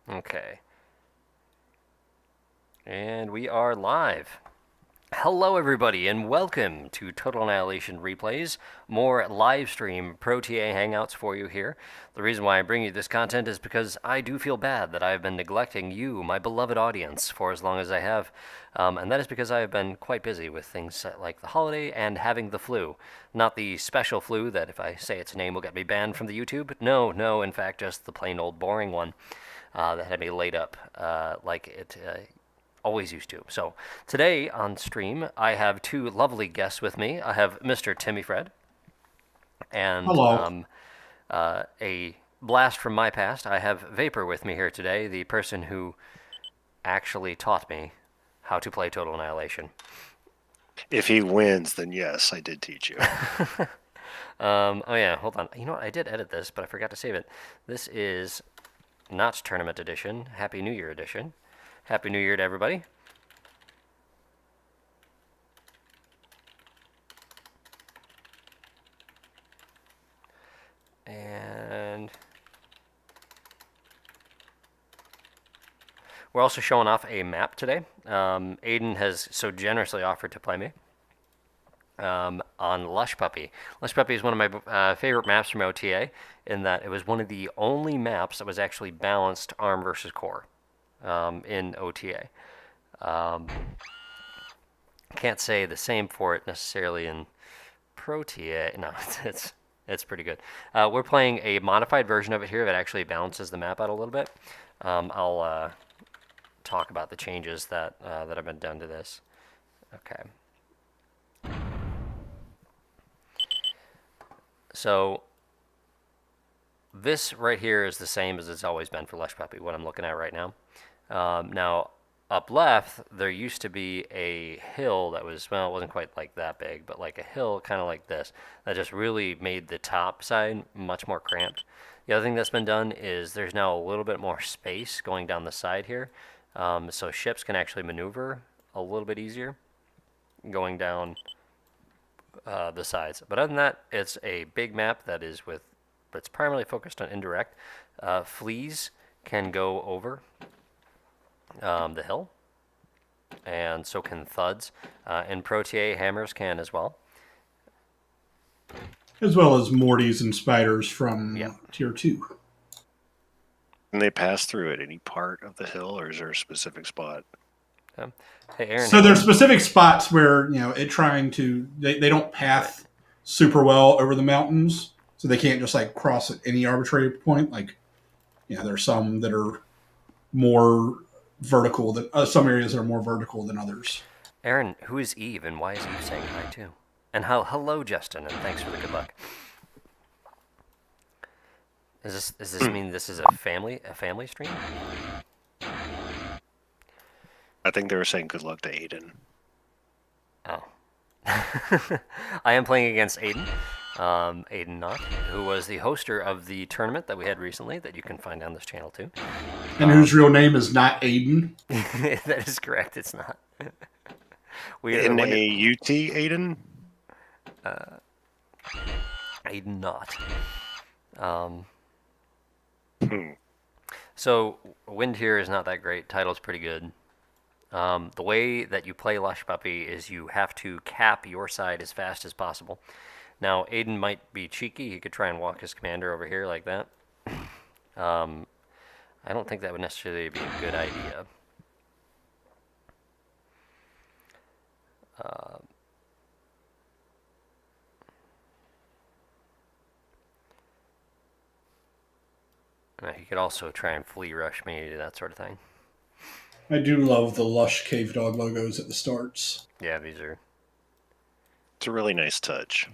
Okay. And we are live. Hello, everybody, and welcome to Total Annihilation Replays. More live stream ProTA Hangouts for you here. The reason why I bring you this content is because I do feel bad that I have been neglecting you, my beloved audience, for as long as I have. And that is because I have been quite busy with things like the holiday and having the flu. Not the special flu that, if I say its name, will get me banned from the YouTube. No, in fact, just the plain old boring one that had me laid up like it always used to. So today on stream, I have two lovely guests with me. I have Mr. Timmy Fred and Hello. a blast from my past. I have Vapor with me here today, the person who actually taught me how to play Total Annihilation. If he wins, then yes, I did teach you. Oh yeah, hold on. You know what? I did edit this, but I forgot to save it. This is not Tournament Edition. Happy New Year Edition. Happy New Year to everybody. And we're also showing off a map today. Aiden has so generously offered to play me on Lush Puppy. Lush Puppy is one of my favorite maps from OTA in that it was one of the only maps that was actually balanced arm versus core in OTA. Can't say the same for it necessarily in ProTA. No, it's pretty good. We're playing a modified version of it here that actually balances the map out a little bit. I'll talk about the changes that that have been done to this. Okay. So this right here is the same as it's always been for Lush Puppy, what I'm looking at right now. Now, up left, there used to be a hill that was, well, it wasn't quite like that big, but like a hill kind of like this, that just really made the top side much more cramped. The other thing that's been done is there's now a little bit more space going down the side here, so ships can actually maneuver a little bit easier going down the sides. But other than that, it's a big map that is with, but it's primarily focused on indirect. Fleas can go over the hill, and so can thuds. And ProTA hammers can as well. As well as Mortys and spiders from Yep. Tier 2. Can they pass through at any part of the hill, or is there a specific spot? Hey, Aaron. So there's specific spots where, it trying to, they don't path super well over the mountains, so they can't just like cross at any arbitrary point. Like, there's some that are more vertical, than some areas that are more vertical than others. Aaron, who is Eve, and why is Eve saying hi too? And hello, Justin, and thanks for the good luck. Does this mean this is a family stream? I think they were saying good luck to Aiden. Oh. I am playing against Aiden. Aiden Knott, who was the hoster of the tournament that we had recently that you can find on this channel too. And whose real name is not Aiden. That is correct, it's not. N-A-U-T, Aiden? Aiden Knott. So, wind here is not that great. Title's pretty good. The way that you play Lush Puppy is you have to cap your side as fast as possible. Now, Aiden might be cheeky. He could try and walk his commander over here like that. I don't think that would necessarily be a good idea. He could also try and flea rush me, that sort of thing. I do love the Lush Cave Dog logos at the starts. Yeah, these are... It's a really nice touch.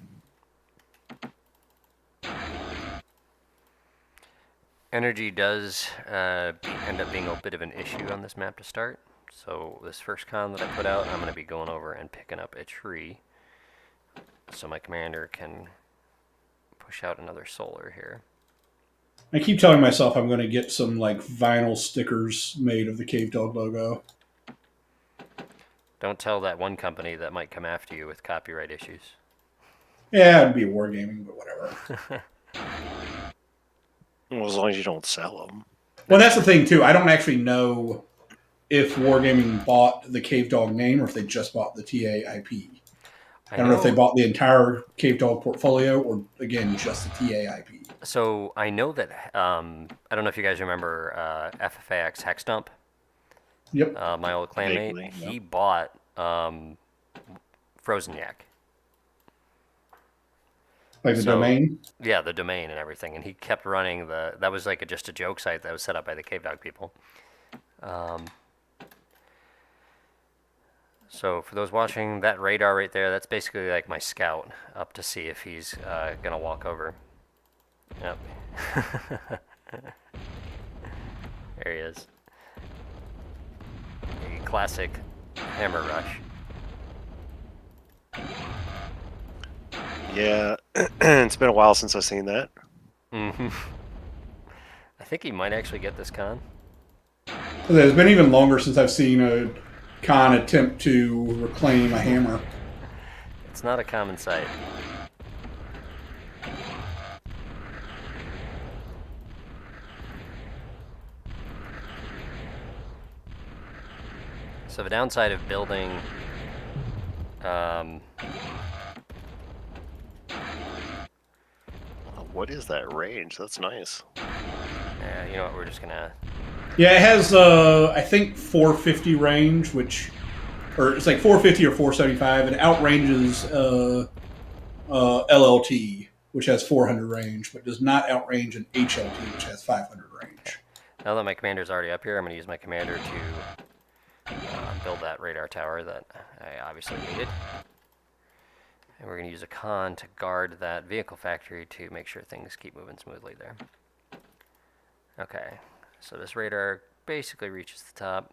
Energy does end up being a bit of an issue on this map to start. So this first con that I put out, I'm going to be going over and picking up a tree so my commander can push out another solar here. I keep telling myself I'm going to get some like vinyl stickers made of the Cave Dog logo. Don't tell that one company that might come after you with copyright issues. Yeah, it'd be wargaming, but whatever. Well, as long as you don't sell them. Well, that's the thing too. I don't actually know if Wargaming bought the Cave Dog name or if they just bought the TA IP. I I don't know if they know. bought the entire Cave Dog portfolio or again just the TA IP. So I know that I don't know if you guys remember FFAX Hexdump, Yep. my old clanmate. Vaguely, He yep. bought Frozen Yak. Like the So domain. yeah, the domain and everything, and he kept running the. That was like just a joke site that was set up by the Cave Dog people. Um, so for those watching, that radar right there, that's basically like my scout up to see if he's gonna walk over. Yep. There he is. A classic hammer rush. Yeah, it's been a while since I've seen that. Hmm. I think he might actually get this con. It's been even longer since I've seen a con attempt to reclaim a hammer. It's not a common sight. So the downside of building What is that range? That's nice. yeah, you know what, we're just gonna Yeah, it has I think 450 range, which or it's like 450 or 475, and outranges LLT, which has 400 range, but does not outrange an HLT, which has 500 range. now that my commander's already up here, I'm gonna use my commander to build that radar tower that I obviously needed. And we're going to use a con to guard that vehicle factory to make sure things keep moving smoothly there. Okay, so this radar basically reaches the top.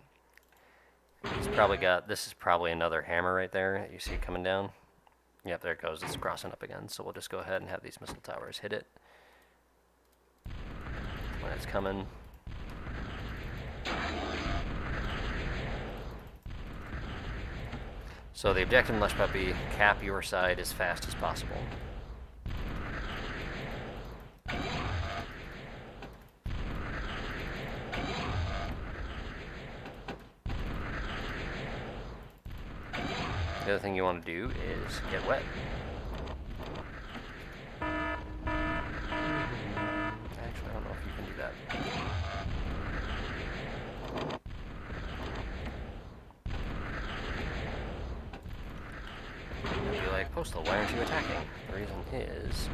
He's probably got, this is probably another hammer right there that you see coming down. Yep, there it goes, it's crossing up again. So we'll just go ahead and have these missile towers hit it when it's coming. So the objective in Lush Puppy, cap your side as fast as possible. The other thing you want to do is get wet. Actually, I don't know if you can do that. You'll be like, Postal, why aren't you attacking? The reason is...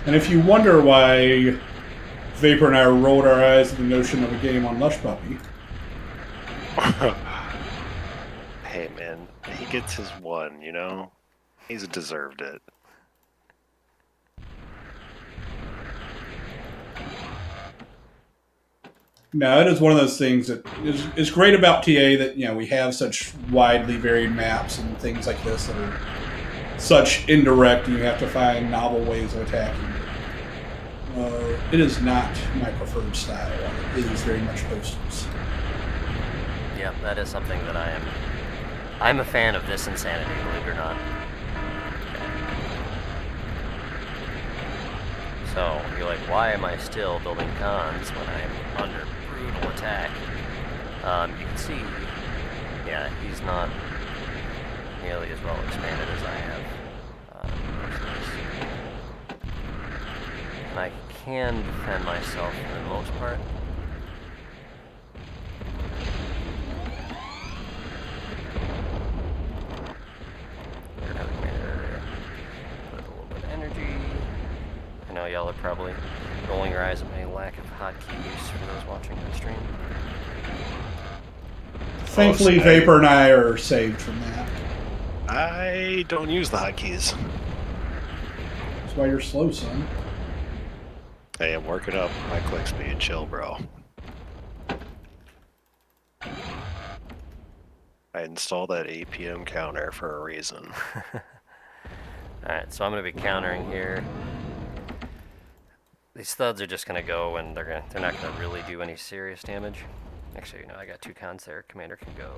And if you wonder why Vapor and I rolled our eyes at the notion of a game on Lush Puppy, Hey, man, he gets his one, you know? He's deserved it. no, it is one of those things that is great about TA that we have such widely varied maps and things like this that are such indirect, and you have to find novel ways of attacking. It is not my preferred style. It is very much Postal's. yeah, that is something that I'm a fan of this insanity, believe it or not. So, you're like, why am I still building cons when I'm under brutal attack? You can see, yeah, he's not nearly as well expanded as I have. And I can defend myself for the most part. We're having put a little bit of energy. I know y'all are probably rolling your eyes at my lack of hotkey use for those watching the stream. Thankfully, Vapor and I are saved from that. I don't use the hotkeys. That's why you're slow, son. Hey, I'm working up my click speed. Chill, bro. I installed that APM counter for a reason. Alright, so I'm going to be countering here. These thuds are just going to go and they're not going to really do any serious damage. Actually, I got two cons there. Commander can go.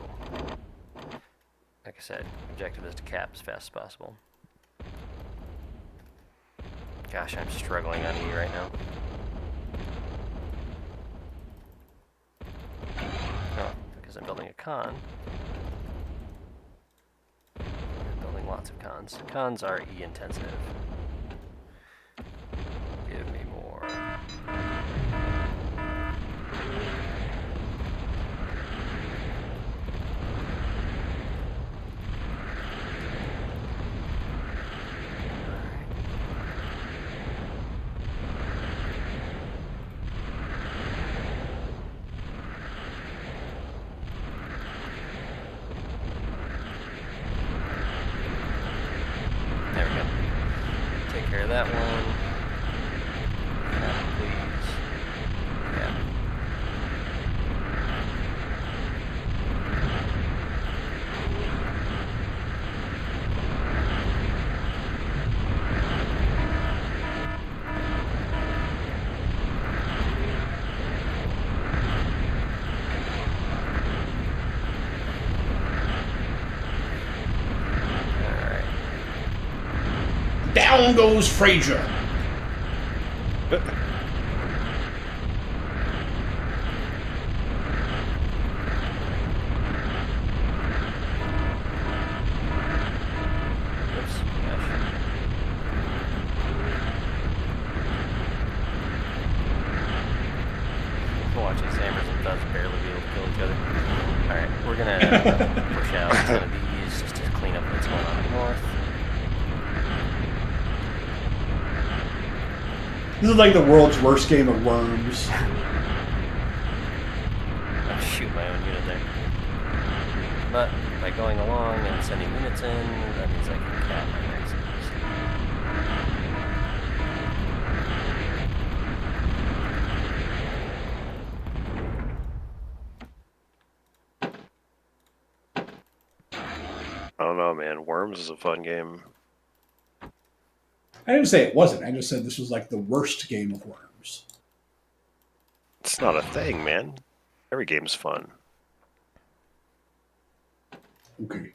Like I said, objective is to cap as fast as possible. Gosh, I'm struggling on E right now. Oh, because I'm building a con. I'm building lots of cons. Cons are E intensive. Give me more. There we go. Take care of that one. Please. Yeah. Alright. Down goes Frazier. Oops. Gosh. Watching Sammers and Thuds barely be able to kill each other. Alright, we're gonna push out some of these just to clean up what's going on north. This is like the world's worst game of Worms. I'll shoot my own unit there. But by going along and sending units in, that means I can cap my maxes. I don't know, man. Worms is a fun game. I didn't say it wasn't. I just said this was like the worst game of Worms. It's not a thing, man. Every game's fun. Okay.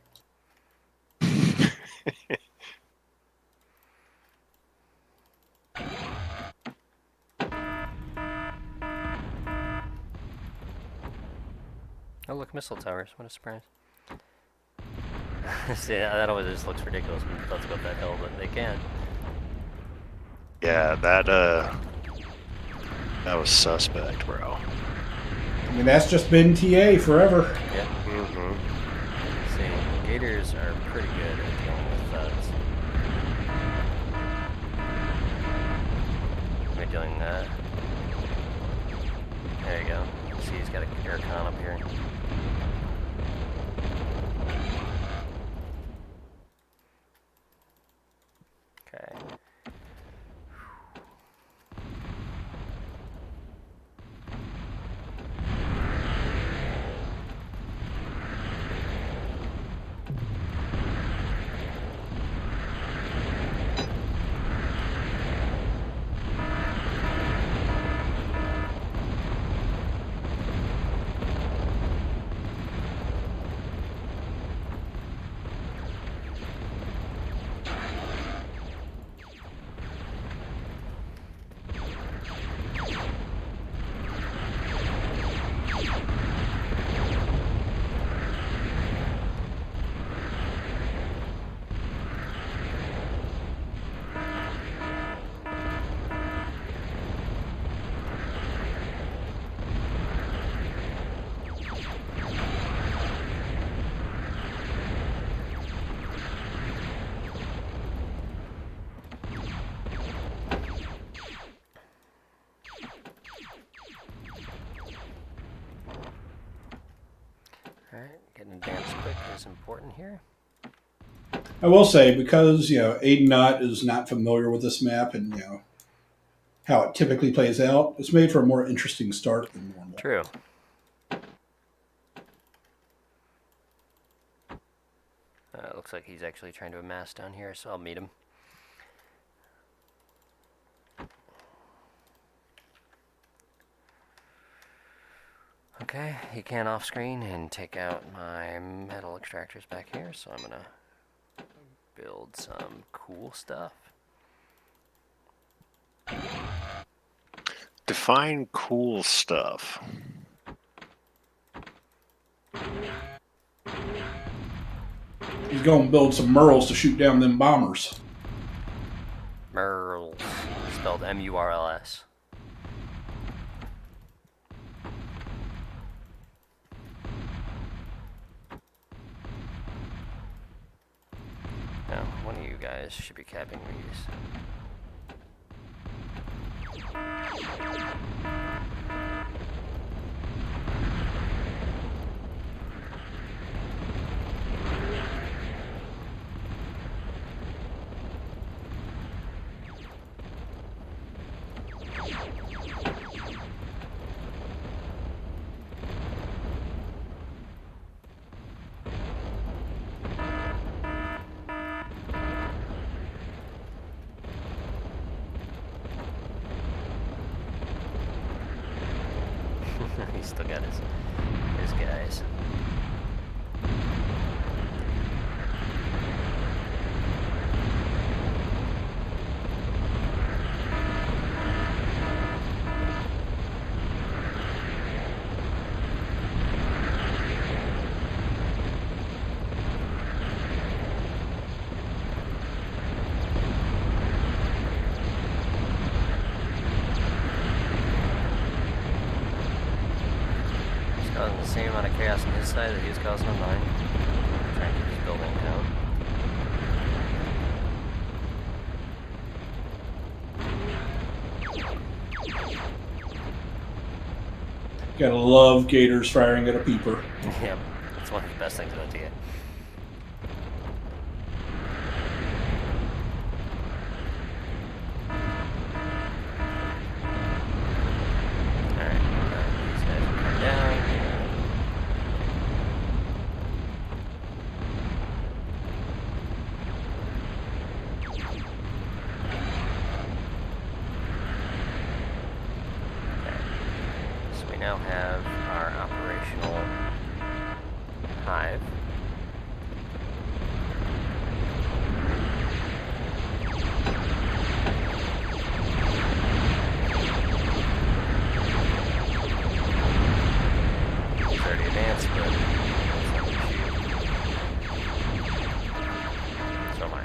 Oh look, missile towers. What a surprise. See, that always just looks ridiculous when Thuds go up that hill, but they can. Yeah, that was suspect, bro. I mean, that's just been TA forever. Yep. Mm-hmm. See, Gators are pretty good at dealing with Thuds. Am I doing that? There you go. See, he's got a air con up here. Okay. Alright, getting advanced quick is important here. I will say, because, Aiden Knott is not familiar with this map and, how it typically plays out, it's made for a more interesting start than normal. True. It looks like he's actually trying to amass down here, so I'll meet him. Okay, he can off screen and take out my metal extractors back here, so I'm gonna build some cool stuff. Define cool stuff. He's going to build some Merles to shoot down them bombers. Murls, spelled M-U-R-L-S. Now, one of you guys should be capping these. He's still got his guys. Causing the same amount of chaos on his side that he was causing on mine. Trying to keep his building down. Gotta love gators firing at a peeper. Yep, that's one of the best things about the game. Alright, these guys will come down. So we now have our operational hive. It's already advanced, but it's not an issue. So am I.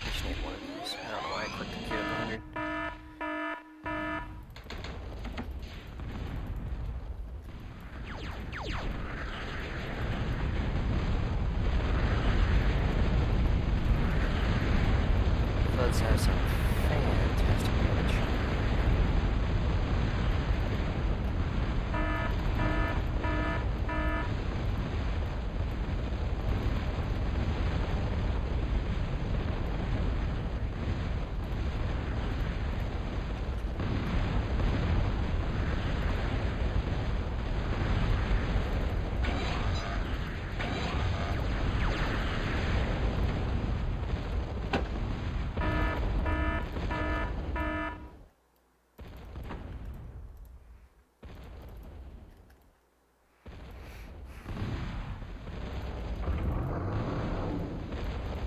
Just need one of these. I don't know why I clicked the Q at 100. Let's have some fantastic damage.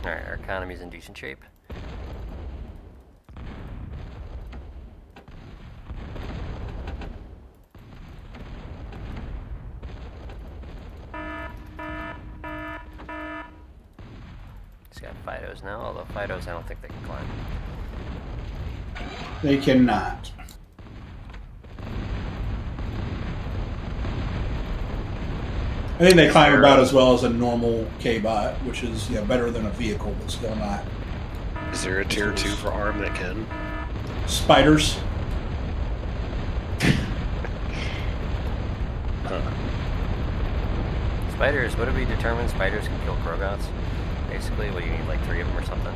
Alright, our economy's in decent shape. He's got Fidos now, although Fidos I don't think they can climb. They cannot. I think they climb about as well as a normal K-bot, which is better than a vehicle, but still not. Is there a tier 2 for arm that can? Spiders. Spiders, what did we determine? Spiders can kill Krogots? Basically, what do you need, like 3 of them or something?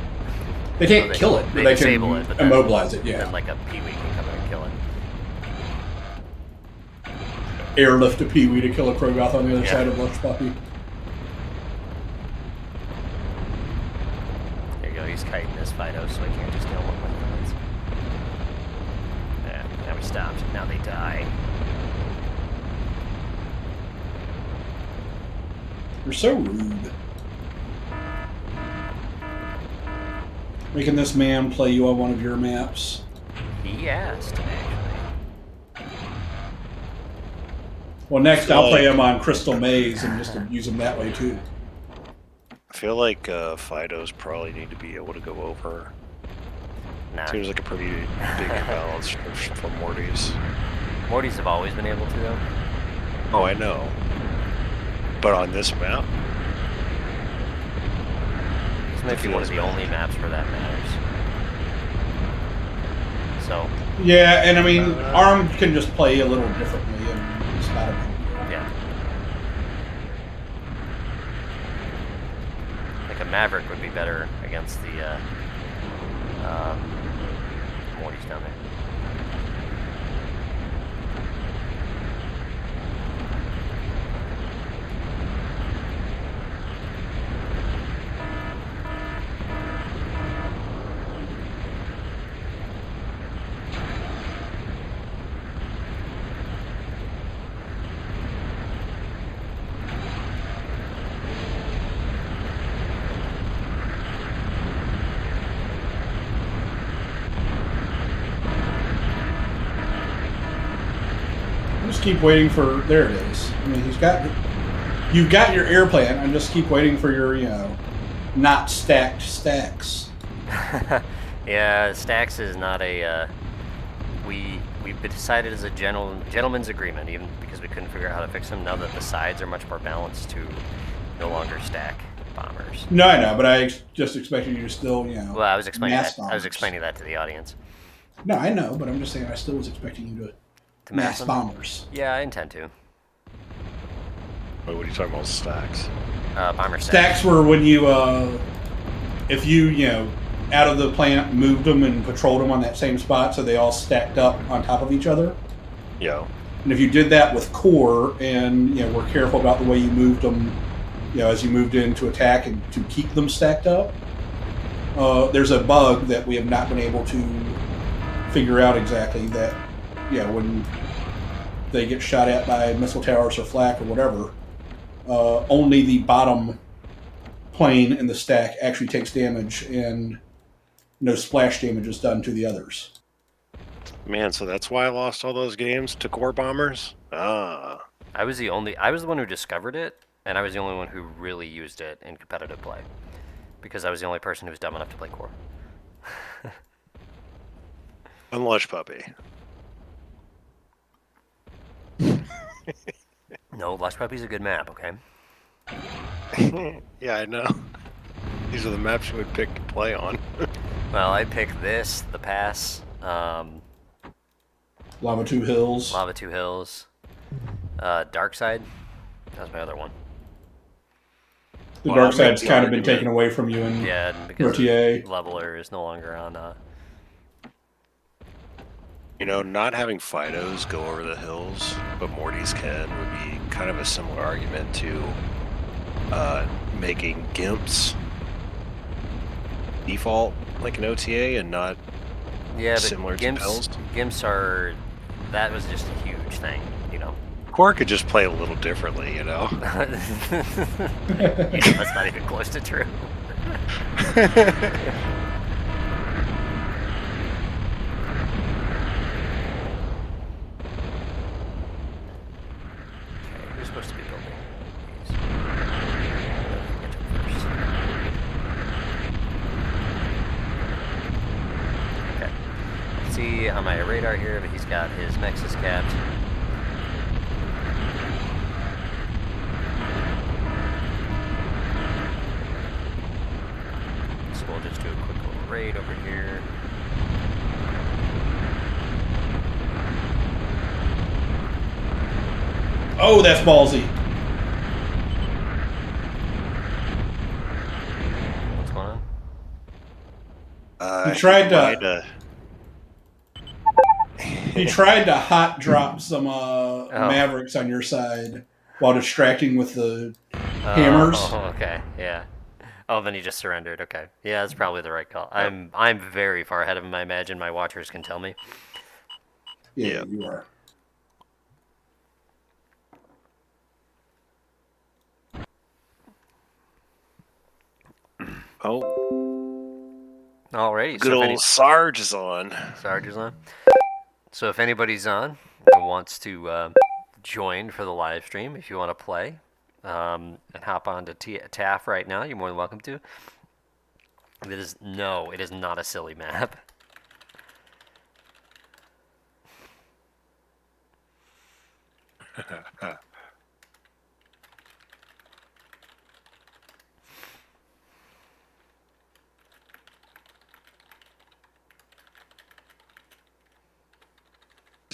They can't kill it, but They they disable can it, but then, immobilize it. Yeah, then like a peewee can come in and kill it. airlift a peewee to kill a Krogoth on the other Yeah. side of Lush Puppy. There you go. He's kiting his Fido, so he can't just kill one like that. Yeah. Now we stopped. Now they die. You're so rude. Making this man play you on one of your maps. He asked, actually. Well, next I'll play him on Crystal Maze and just use him that way too. I feel like Fidos probably need to be able to go over. Nah. Seems like a pretty big imbalance for Morty's. Mortys have always been able to, though. Oh, I know. But on this map, This might be one of the only maps where that matters. So, Yeah, and I mean, Arm can just play a little differently, and it's not a big deal. yeah. Like a Maverick would be better against the Mortys down there. Just keep waiting for. There it is. I mean, you've got your air plant, and just keep waiting for your, not stacked stacks. Yeah, stacks is not a. We've decided as a gentleman's agreement, even because we couldn't figure out how to fix them. Now that the sides are much more balanced, to no longer stack bombers. No, I know, but I just expected you to still, Well, I was explaining mass that. I was bombers. explaining that to the audience. No, I know, but I'm just saying I still was expecting you to mass them? bombers. Yeah, I intend to. Wait, what are you talking about? Stacks? Bomber Stacks were when you, if you, out of the plant, moved them and patrolled them on that same spot so they all stacked up on top of each other. Yeah. And if you did that with core and, were careful about the way you moved them, as you moved in to attack and to keep them stacked up, there's a bug that we have not been able to figure out exactly that, when they get shot at by missile towers or flak or whatever, only the bottom plane in the stack actually takes damage and no splash damage is done to the others. Man, so that's why I lost all those games to core bombers? Ah. I was the one who discovered it, and I was the only one who really used it in competitive play. Because I was the only person who was dumb enough to play core. Unlush Puppy. No, Lush Puppy's a good map, okay? Yeah, I know. These are the maps you would pick to play on. Well, I picked this, the pass, Lava 2 Hills. Lava 2 Hills, Dark Side. That was my other one. The Well, dark that makes side's the kind of been argument. taken away from you in Yeah, and because ProTA. Leveler is no longer on. Not having Fidos go over the hills, but Morty's can, would be kind of a similar argument to making Gimps default like an OTA and not Yeah, but similar to Pills. Gimps are. That was just a huge thing, Core could just play a little differently, That's not even close to true. Okay, who's supposed to be building these? Get to him first. Okay. I see on my radar here, but he's got his Nexus capped. So we'll just do a quick little raid over here. Oh, that's ballsy. What's going on? He He tried might. to he tried to hot drop some Oh. Mavericks on your side while distracting with the hammers. Oh, okay. Yeah. Oh, then he just surrendered. Okay. Yeah, that's probably the right call. I'm very far ahead of him. I imagine my watchers can tell me. Yeah, Yeah. you are. Oh, Alrighty. good So if any old Sarge is on. Sarge is on. So if anybody's on and wants to join for the live stream, if you want to play, and hop on to TAF right now, you're more than welcome to. It is not a silly map.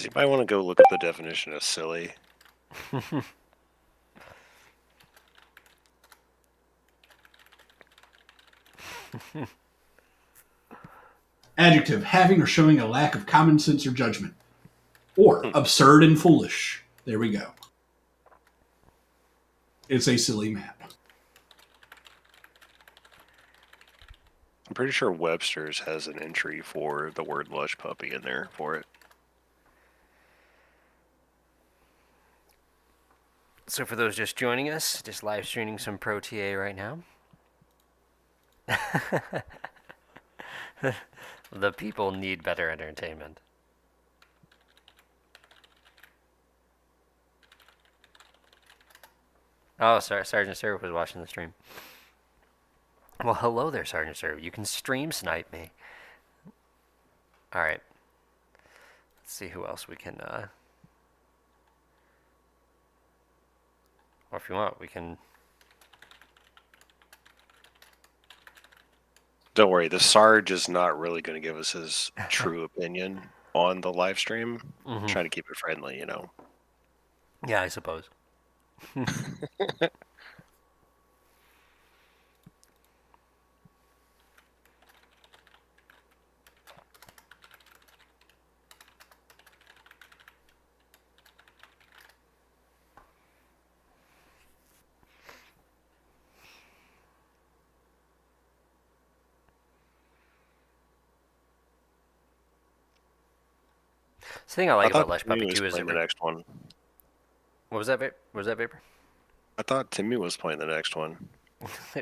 You might want to go look up the definition of silly. Adjective, having or showing a lack of common sense or judgment. Or absurd and foolish. There we go. It's a silly map. I'm pretty sure Webster's has an entry for the word lush puppy in there for it. So for those just joining us, just live streaming some ProTA right now. The people need better entertainment. Oh, sorry, Sergeant Seraph was watching the stream. Well, hello there, Sergeant Seraph. You can stream snipe me. All right. Let's see who else we can. Or if you want, we can. Don't worry, the Sarge is not really going to give us his true opinion on the live stream. Trying to keep it friendly, you know. Yeah, I suppose. The thing I like about Lesh Puppy 2 is the next one. What was that? What was that, Vapor? I thought Timmy was playing the next one.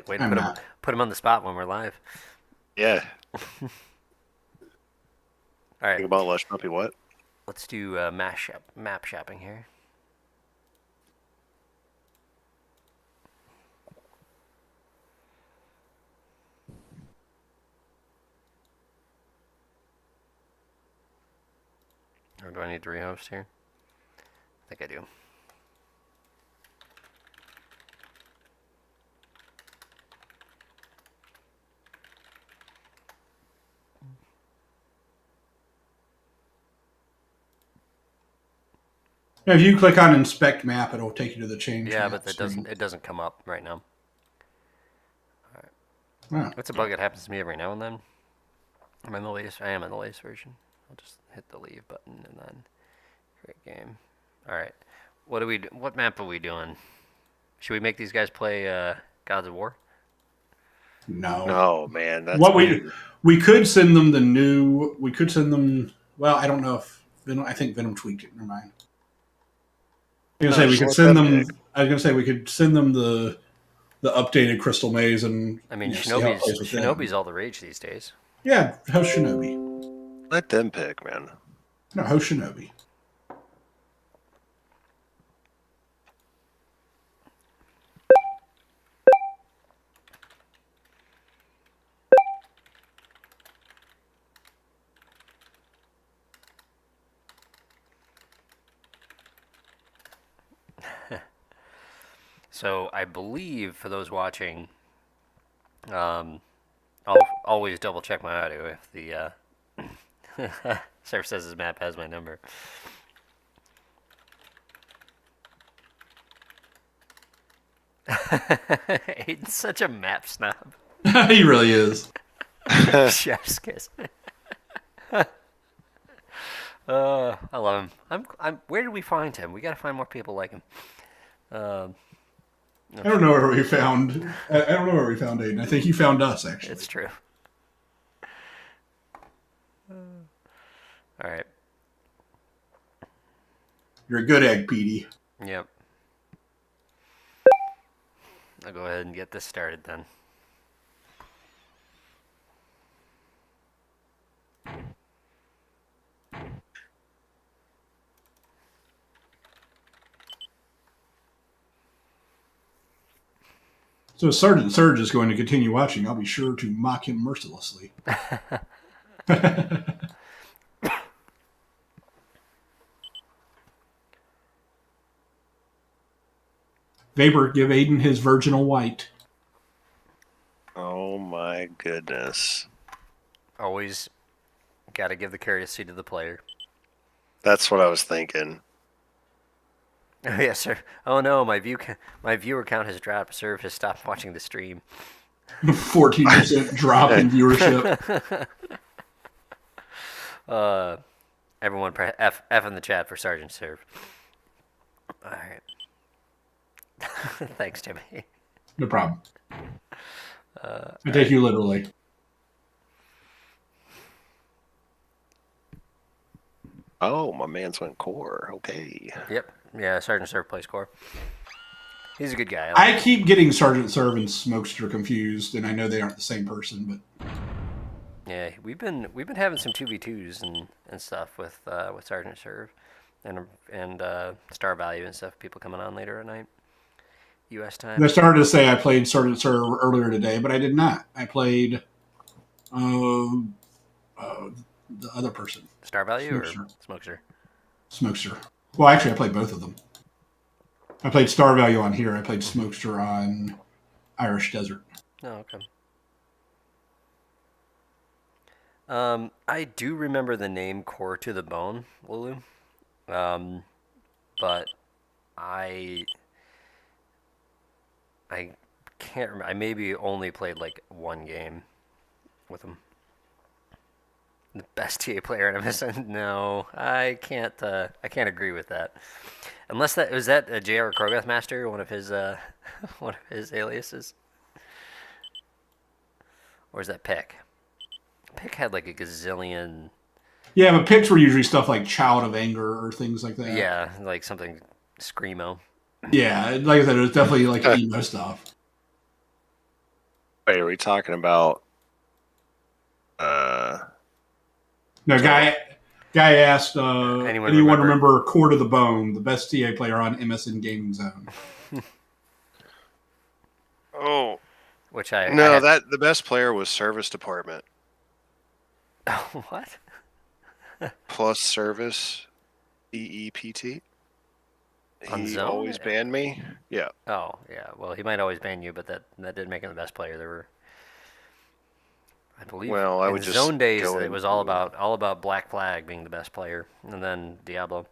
Way to put him on the spot when we're live. Yeah. All right. Think about Lush Puppy what? Let's do map shopping here. Or do I need to rehost here? I think I do. Now, if you click on inspect map, it'll take you to the change. Yeah, map but that screen. doesn't come up right now. All Oh. right. That's a bug that happens to me every now and then. I'm in the latest. I am in the latest version. I'll just hit the leave button and then create game. All right. What map are we doing? Should we make these guys play Gods of War? No. No, man. That's what we could send them the new. We could send them. Well, I don't know if Venom. I think Venom tweaked it. Never mind. I was gonna say we could send them. I was gonna say we could send them the updated Crystal Maze and. I mean, Shinobi's Shinobi's all the rage these days. Yeah, host Shinobi. Let them pick, man. No, host Shinobi. So I believe for those watching, I'll always double check my audio if the Surf says his map has my number. Aiden's such a map snob. He really is. Chef's kiss. I love him. I'm. Where did we find him? We gotta find more people like him. Um, I don't know where we found. I don't know where we found Aiden. I think he found us actually. it's true. All right. You're a good egg, Petey. Yep. I'll go ahead and get this started then. So Sergeant Surge is going to continue watching. I'll be sure to mock him mercilessly. Vapor, give Aiden his virginal white. Oh my goodness. Always got to give the courtesy to the player. That's what I was thinking. Oh, yes, sir. Oh no, my viewer count has dropped. Serve has stopped watching the stream. 14% drop in viewership. Everyone press F in the chat for Sergeant Serve. All right. Thanks, Jimmy. No problem. I take you literally. Oh, my man's went core. Okay. Yep. Yeah, Sergeant Serve plays core. He's a good guy. I keep getting Sergeant Serve and Smokester confused, and I know they aren't the same person, but Yeah, we've been having some 2v2s and stuff with Sergeant Serve and Star Value and stuff. People coming on later at night, U.S. time. I started to say I played Sergeant Serve earlier today, but I did not. I played the other person. Star Value Smokester. or Smokester? Smokester. Well, actually, I played both of them. I played Star Value on here. I played Smokester on Irish Desert. Oh, okay. I do remember the name Core to the Bone, Lulu. But I can't remember. I maybe only played like one game with him. The best TA player in MSN? No, I can't. I can't agree with that. Unless that was that J.R. Krogath Master, one of his one of his aliases, or is that Pick? Pick had like a gazillion. Yeah, but picks were usually stuff like Child of Anger or things like that. Yeah, like something screamo. Yeah, like I said, it was definitely like emo stuff. Wait, are we talking about No, guy asked, Anyone anyone remember? remember Core to the Bone, the best TA player on MSN Gaming Zone? Oh, Which I no, had, that the best player was Service Department what? plus Service EEPT. On He Zone? always banned me. Yeah. Oh yeah, well he might always ban you, but that didn't make him the best player. There were, I believe, Well, I in would just Zone days go it was into- all about Black Flag being the best player, and then Diablo.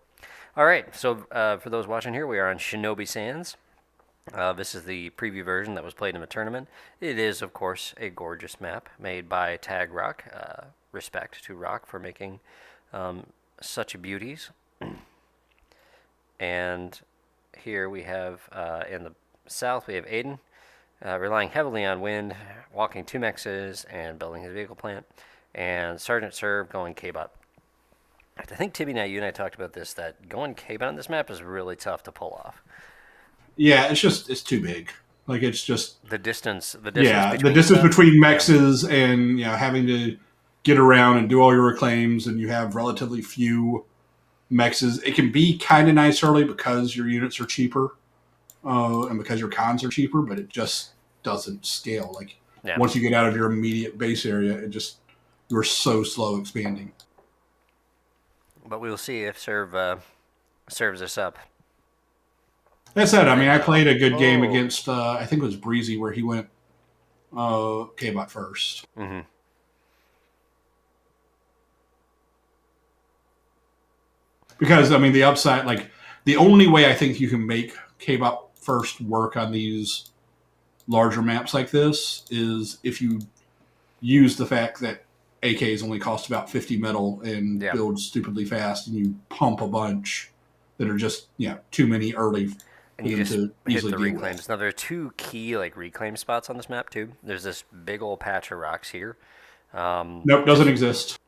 All right, so for those watching here, we are on Shinobi Sands. This is the preview version that was played in the tournament. It is, of course, a gorgeous map made by Tag Rock. Respect to Rock for making such beauties. And here we have, in the south, we have Aiden, relying heavily on wind, walking 2 mexes, and building his vehicle plant. And Sergeant Serve going K-Bot. I think Tibby and you and I talked about this, that going K-Bot on this map is really tough to pull off. Yeah, it's too big. Like it's just The distance the between distance stuff. between mexes and having to get around and do all your reclaims, and you have relatively few mexes. It can be kind of nice early because your units are cheaper, and because your cons are cheaper, but it just doesn't scale. Like Yeah. once you get out of your immediate base area, you're so slow expanding. But we'll see if Serve serves us up. That said, I mean, I played a good game Oh. against, I think it was Breezy, where he went K-Bot first. Mm-hmm. Because, I mean, the upside, like, the only way I think you can make K-Bot first work on these larger maps like this is if you use the fact that AKs only cost about 50 metal and Yeah. build stupidly fast, and you pump a bunch that are just too many early And for you them just to hit easily the deal with. reclaims. Now there are two key like reclaim spots on this map too. There's this big old patch of rocks here, Nope, doesn't just exist.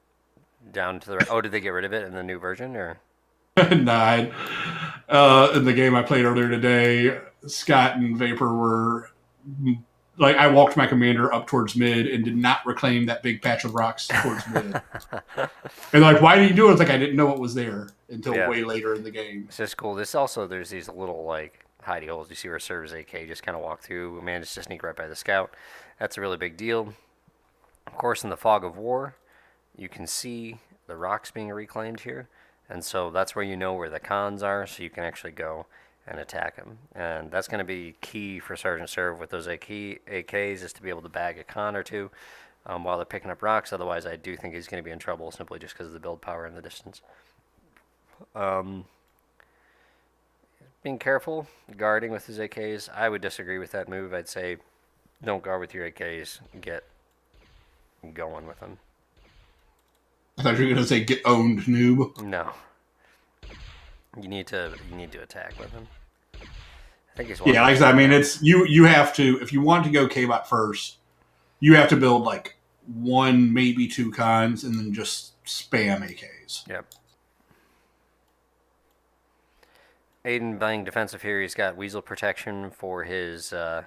down to the right. Oh, did they get rid of it in the new version or? Nine. In the game I played earlier today, Scott and Vapor were like, I walked my commander up towards mid and did not reclaim that big patch of rocks towards mid. And like, why did you do it? It's like I didn't know it was there until Yeah, way later in the game. it's just cool. This also there's these little like hidey holes you see where servers AK just kind of walk through. Managed to sneak right by the scout. That's a really big deal. Of course, in the fog of war, you can see the rocks being reclaimed here, and so that's where you know where the cons are, so you can actually go and attack them. And that's going to be key for Sergeant Serve with those AKs is to be able to bag a con or two while they're picking up rocks. Otherwise, I do think he's going to be in trouble simply just because of the build power and the distance. Being careful, guarding with his AKs, I would disagree with that move. I'd say don't guard with your AKs. Get going with them. I thought you were going to say get owned, noob. No, you need to attack with him. I think he's one. Yeah, like I said, I mean, it's you have to, if you want to go K-Bot first, you have to build like one, maybe two cons, and then just spam AKs. Yep. Aiden buying defensive here. He's got Weasel protection for his And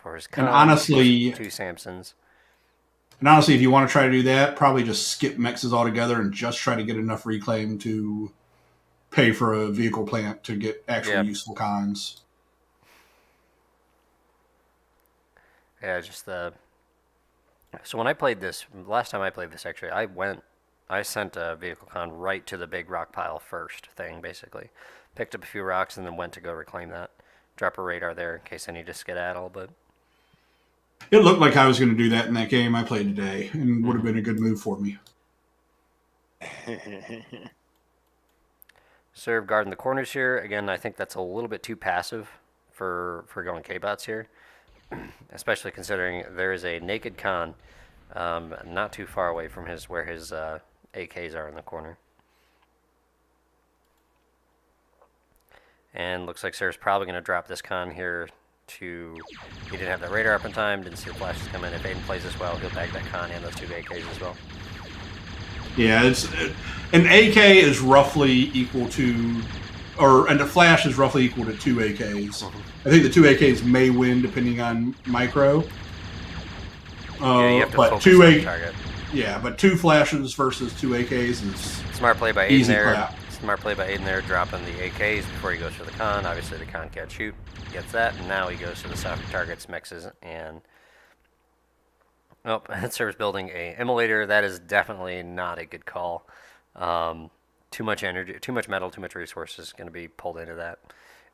cons. honestly, Two Samsons. if you want to try to do that, probably just skip mexes altogether and just try to get enough reclaim to pay for a vehicle plant to get actual useful cons. Yeah, just the. So when I played this last time I played this, actually, I sent a vehicle con right to the big rock pile first thing, basically. Picked up a few rocks and then went to go reclaim that. Drop a radar there in case I need to skedaddle, but It looked like I was going to do that in that game I played today, and would have been a good move for me. Serve guard in the corners here. Again, I think that's a little bit too passive for going K-bots here, especially considering there is a naked con not too far away from where his AKs are in the corner. And looks like Serve's probably going to drop this con here to... He didn't have that radar up in time, didn't see the flashes come in. If Aiden plays this well, he'll bag that con and those two AKs as well. Yeah, an AK is roughly equal to, and a flash is roughly equal to two AKs. I think the two AKs may win depending on micro. Yeah, you have to but focus two on the target. Yeah, but two flashes versus two AKs is Smart play by Aiden easy there. crap. Smart play by Aiden there, dropping the AKs before he goes for the con. Obviously, the con can't shoot. Gets that, and now he goes to the soft targets, mixes, and... Oh, that serves building a immolator. That is definitely not a good call. Too much energy, too much metal, too much resources going to be pulled into that.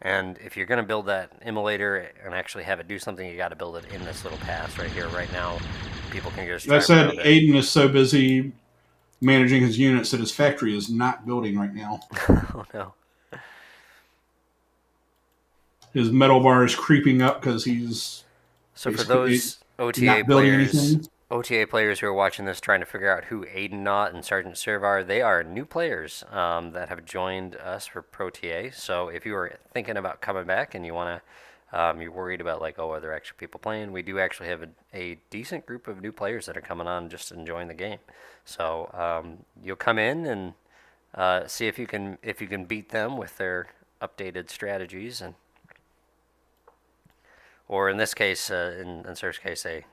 And if you're going to build that immolator and actually have it do something, you got to build it in this little pass right here, right now. People can just. That said, Aiden is so busy managing his units that his factory is not building right now. Oh no. His metal bar is creeping up because he's. So for those OTA players who are watching this, trying to figure out who Aiden Knott and Sergeant Serv are, they are new players that have joined us for ProTA. So if you were thinking about coming back and you want to, you're worried about like, oh, are there actual people playing? We do actually have a decent group of new players that are coming on just enjoying the game. So you'll come in and see if you can beat them with their updated strategies or in this case, in Serge's case, a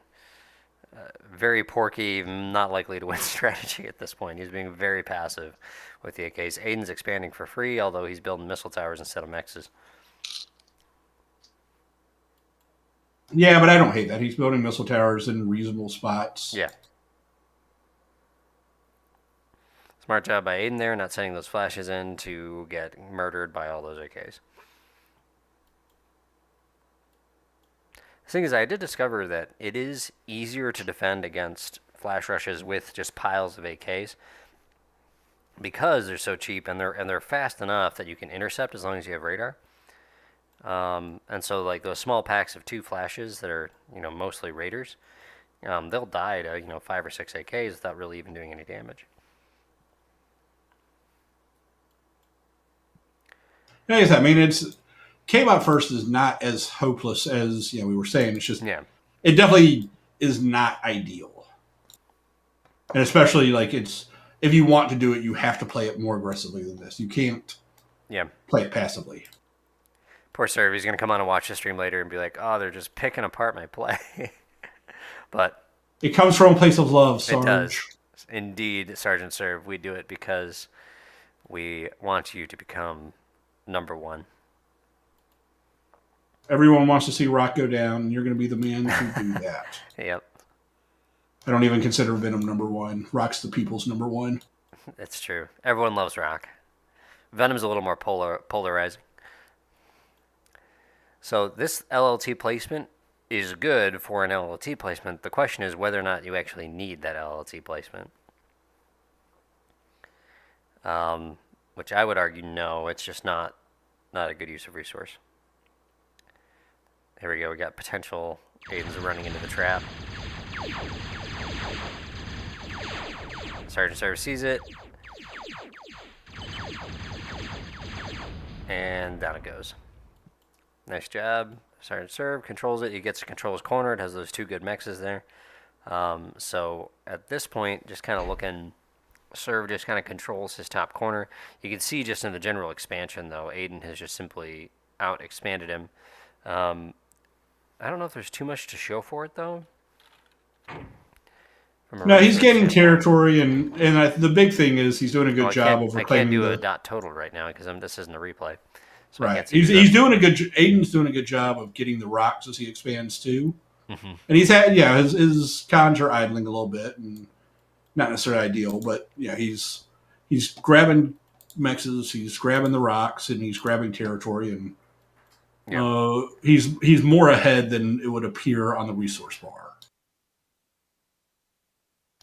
very porky, not likely to win strategy at this point. He's being very passive with the AKs. Aiden's expanding for free, although he's building missile towers instead of mexes. Yeah, but I don't hate that. He's building missile towers in reasonable spots. Yeah. Smart job by Aiden there, not sending those flashes in to get murdered by all those AKs. The thing is, I did discover that it is easier to defend against flash rushes with just piles of AKs because they're so cheap and they're fast enough that you can intercept as long as you have radar. And so, like those small packs of two flashes that are mostly raiders, they'll die to 5 or 6 AKs without really even doing any damage. Like I said, I mean, it's came out first is not as hopeless as we were saying. It's just Yeah, it definitely is not ideal, and especially like it's if you want to do it, you have to play it more aggressively than this. You can't yeah. play it passively. Poor Serv, he's gonna come on and watch the stream later and be like, "Oh, they're just picking apart my play." But It comes from a place of love, it does. Sarge. Indeed, Sergeant Serv, we do it because we want you to become number one. Everyone wants to see Rock go down, and you're going to be the man to do that. Yep, I don't even consider Venom number one. Rock's the people's number one. it's true. Everyone loves Rock. Venom's a little more polarizing. So this LLT placement is good for an LLT placement. The question is whether or not you actually need that LLT placement. Which I would argue no, it's just not a good use of resource. Here we go, we got potential Aiden's running into the trap. Sergeant Serv sees it. And down it goes. Nice job. Sergeant Serv controls it. He gets to control his corner. It has those 2 good mexes there. So at this point, just kind of looking, Serv just kind of controls his top corner. You can see just in the general expansion, though, Aiden has just simply out-expanded him. I don't know if there's too much to show for it, though. No, he's gaining territory, and the big thing is he's doing a good job of I can't reclaiming do a dot total right now because this isn't a replay. So right. He's doing a good. Aiden's doing a good job of getting the rocks as he expands too. Mm-hmm. And he's had his cons are idling a little bit and not necessarily ideal, but he's grabbing mexes, he's grabbing the rocks, and he's grabbing territory, and he's more ahead than it would appear on the resource bar.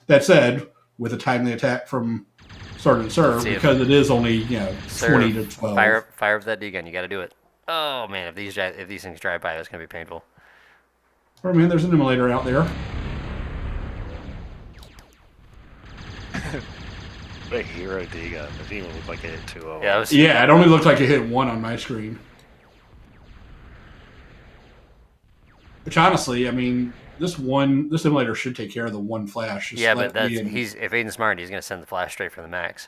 That said, with a timely attack from Sergeant Serv, because it is only 20 to 12. Fire up that D gun. You got to do it. Oh man, if these things drive by, that's gonna be painful. Oh man, there's an immolator out there. What a hero D gun. It didn't even look like it hit 2 of them. Yeah, it only looked like it hit 1 on my screen. Which honestly, I mean, this immolator should take care of the 1 flash. Yeah, but if Aiden's smart, he's gonna send the flash straight from the max.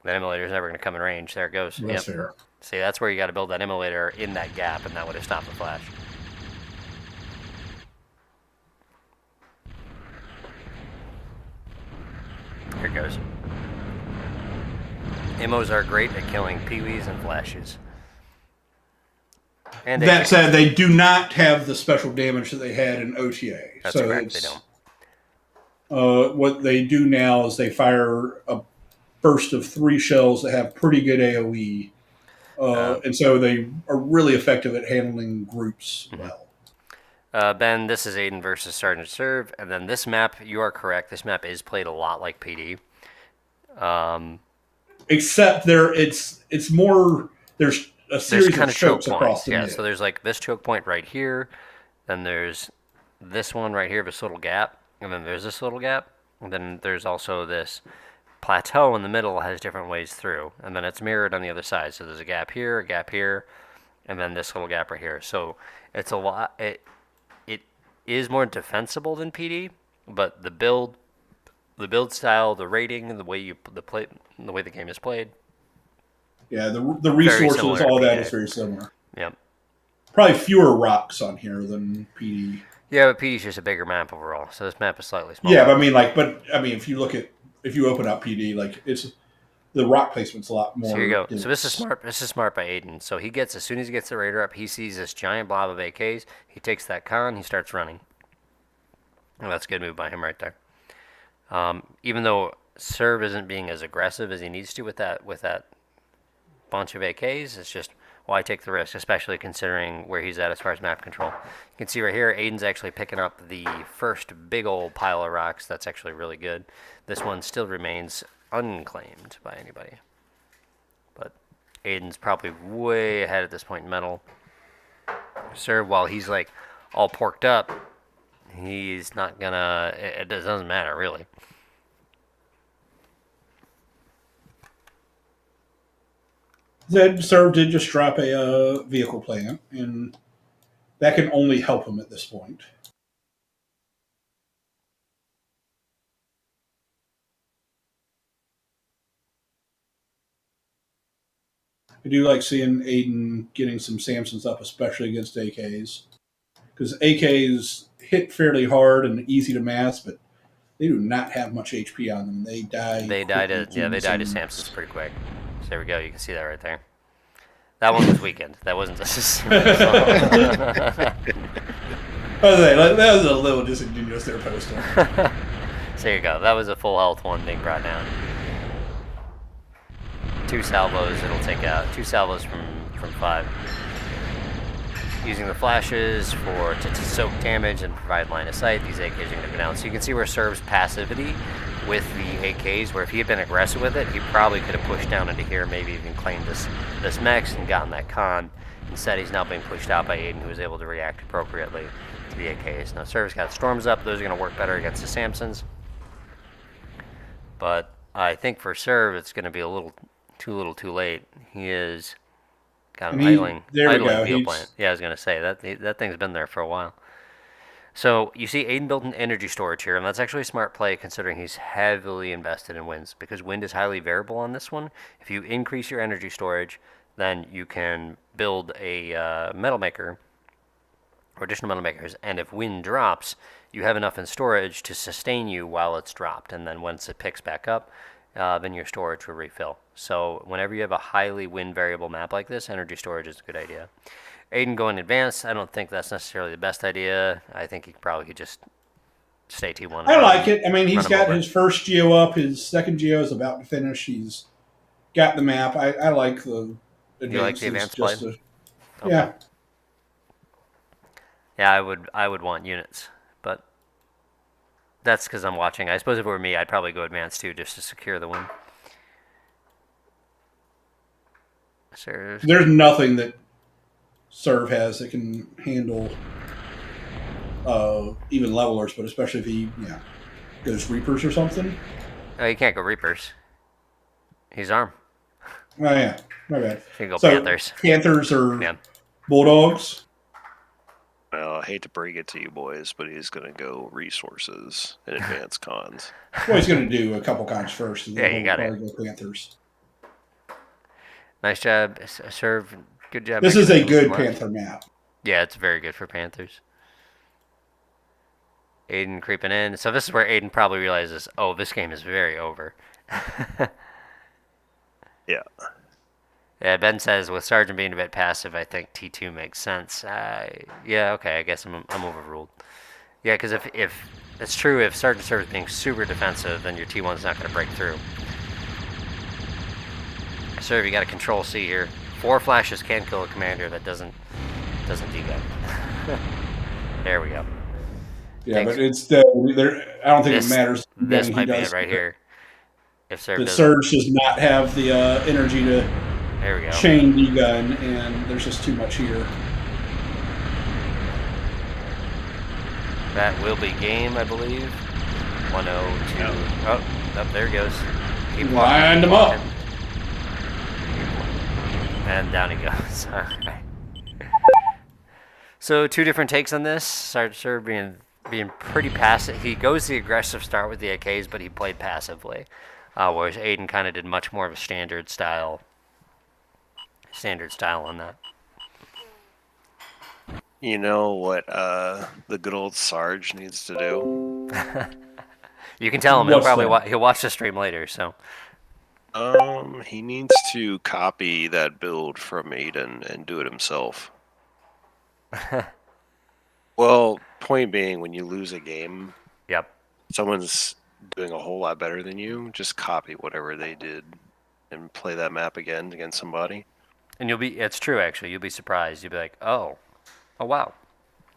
That immolator's never gonna come in range. There it goes. That's fair. See, that's where you got to build that immolator in that gap, and that would have stopped the flash. Here it goes. Immos are great at killing peewees and flashes. And that said, they do not have the special damage that they had in OTA. That's correct, they don't. What they do now is they fire a burst of 3 shells that have pretty good AoE. And so they are really effective at handling groups well. Ben, this is Aiden versus Sergeant Serv, and then this map, you are correct. This map is played a lot like PD. Except it's more there's a series of chokes across the mid. So there's like this choke point right here, then there's this one right here, this little gap, and then there's this little gap, and then there's also this plateau in the middle has different ways through, and then it's mirrored on the other side. So there's a gap here, and then this little gap right here. So it's a lot. It is more defensible than PD, but the build style, the rating, the way the game is played. Yeah, the resources, all that is very similar. Yep. Probably fewer rocks on here than PD. Yeah, but PD's just a bigger map overall, so this map is slightly smaller. Yeah, but I mean, if you open up PD, like it's the rock placement's a lot more. So here you go. So this is smart. This is smart by Aiden. So as soon as he gets the raider up, he sees this giant blob of AKs. He takes that con. He starts running. Well, that's a good move by him right there. Even though Serv isn't being as aggressive as he needs to with that bunch of AKs, it's just why take the risk, especially considering where he's at as far as map control. You can see right here, Aiden's actually picking up the first big old pile of rocks. That's actually really good. This one still remains unclaimed by anybody. But Aiden's probably way ahead at this point in metal. Serv, while he's like all porked up, He's not gonna. It doesn't matter really. Zed Serve did just drop a vehicle plant, and that can only help him at this point. I do like seeing Aiden getting some Samsons up, especially against AKs. Because AKs hit fairly hard and easy to mass, but they do not have much HP on them. They die They died quickly to to they died to Samson's Samsons. pretty quick. So there we go. You can see that right there. That one was weakened. That wasn't just a That was a little disingenuous there, Postal. So there you go. That was a full health one being brought down. 2 salvos it'll take out. 2 salvos from 5. Using the flashes to soak damage and provide line of sight, these AKs are going to go down. So you can see where Serve's passivity with the AKs, where if he had been aggressive with it, he probably could have pushed down into here, maybe even claimed this mech and gotten that con. Instead, he's now being pushed out by Aiden, who was able to react appropriately to the AKs. Now, Serve's got Storms up. Those are going to work better against the Samsons. But I think for Serve, it's going to be a little too late. He is got an idling field plant. Yeah, I was going to say, that thing's been there for a while. So you see Aiden built an energy storage here, and that's actually a smart play considering he's heavily invested in winds, because wind is highly variable on this one. If you increase your energy storage, then you can build a metal maker or additional metal makers, and if wind drops, you have enough in storage to sustain you while it's dropped, and then once it picks back up, then your storage will refill. So whenever you have a highly wind variable map like this, energy storage is a good idea. Aiden going advanced, I don't think that's necessarily the best idea. I think he probably could just stay T1. I like it. I mean, he's got his first geo up. His second geo is about to finish. He's got the map. I like the advances. You like the advanced play? Okay. Yeah. Yeah, I would want units, but that's because I'm watching. I suppose if it were me, I'd probably go advanced too, just to secure the win. Serve. There's nothing that Serve has that can handle even levelers, but especially if he goes Reapers or something. Oh, you can't go Reapers. He's arm. Oh yeah, my bad. You can go Panthers. Panthers or Bulldogs. Well, I hate to break it to you boys, but he's going to go resources and advanced cons. Well, he's going to do a couple cons first. And yeah, you got it. Go Panthers. Nice job, Serve. Good job. This is a good Panther map. Yeah, it's very good for Panthers. Aiden creeping in. So this is where Aiden probably realizes, oh, this game is very over. Yeah. Yeah, Ben says, with Sergeant being a bit passive, I think T2 makes sense. Yeah, okay, I guess I'm overruled. Yeah, because if it's true, if Sergeant Serve is being super defensive, then your T1's not going to break through. Serve, you got a control C here. 4 flashes can kill a commander that doesn't degun. There we go. Yeah, but it's still there. I don't think it matters. This might be it right here. If Serve Surge does not have the energy to there we go. chain degun, and there's just too much here. That will be game, I believe. 102. Oh, there he goes. Keep lined him up. And down he goes. All right. So 2 different takes on this. Sergeant Serve being pretty passive. He goes the aggressive start with the AKs, but he played passively. Whereas Aiden kind of did much more of a standard style on that. You know what the good old Sarge needs to do? You can tell him. He'll watch the stream later. So. He needs to copy that build from Aiden and do it himself. Well, point being, when you lose a game, someone's doing a whole lot better than you. Just copy whatever they did and play that map again against somebody. And it's true actually. You'll be surprised. You'll be like, oh wow.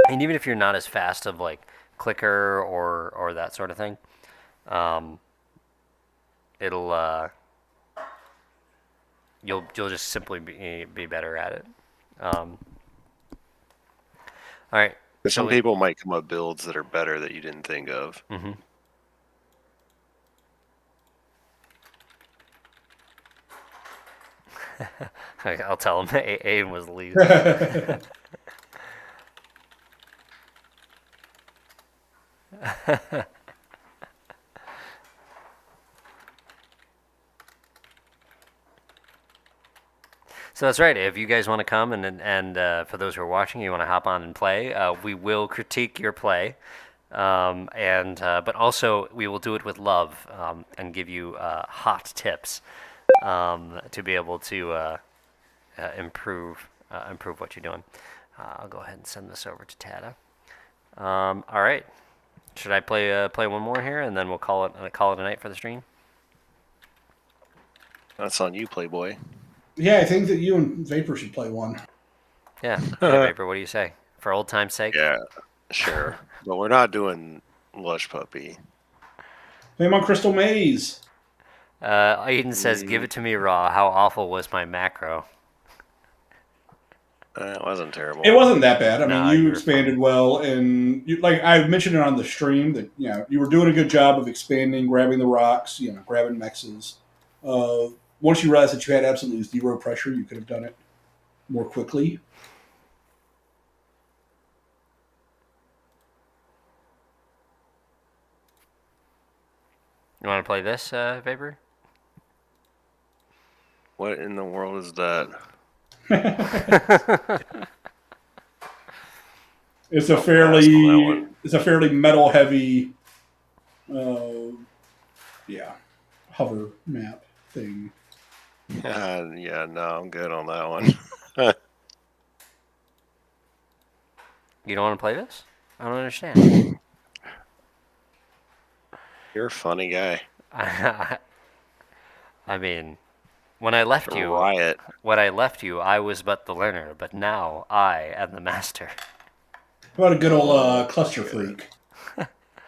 And even if you're not as fast of like clicker or that sort of thing, you'll just simply be better at it. All right, Some people might come up builds that are better that you didn't think of. Mm-hmm. I'll tell him Aiden was the lead. So that's right. If you guys want to come and for those who are watching, you want to hop on and play, we will critique your play, but also we will do it with love and give you hot tips to be able to improve what you're doing. I'll go ahead and send this over to Tata. All right. Should I play one more here and then we'll call it a night for the stream? That's on you, Playboy. Yeah, I think that you and Vapor should play one. Yeah, Vapor, what do you say? For old time's sake? Yeah, sure. But we're not doing Lush Puppy. Play him on Crystal Maze. Aiden says, give it to me raw. How awful was my macro? It wasn't terrible. It wasn't that bad. I mean, you expanded well, and like I mentioned it on the stream that you were doing a good job of expanding, grabbing the rocks, grabbing mexes. Once you realized that you had absolutely zero pressure, you could have done it more quickly. You want to play this, Vapor? What in the world is that? It's a fairly metal heavy, hover map thing. Yeah, no, I'm good on that one. You don't want to play this? I don't understand. You're a funny guy. I mean, when I left you, I was but the learner, but now I am the master. What a good old cluster freak.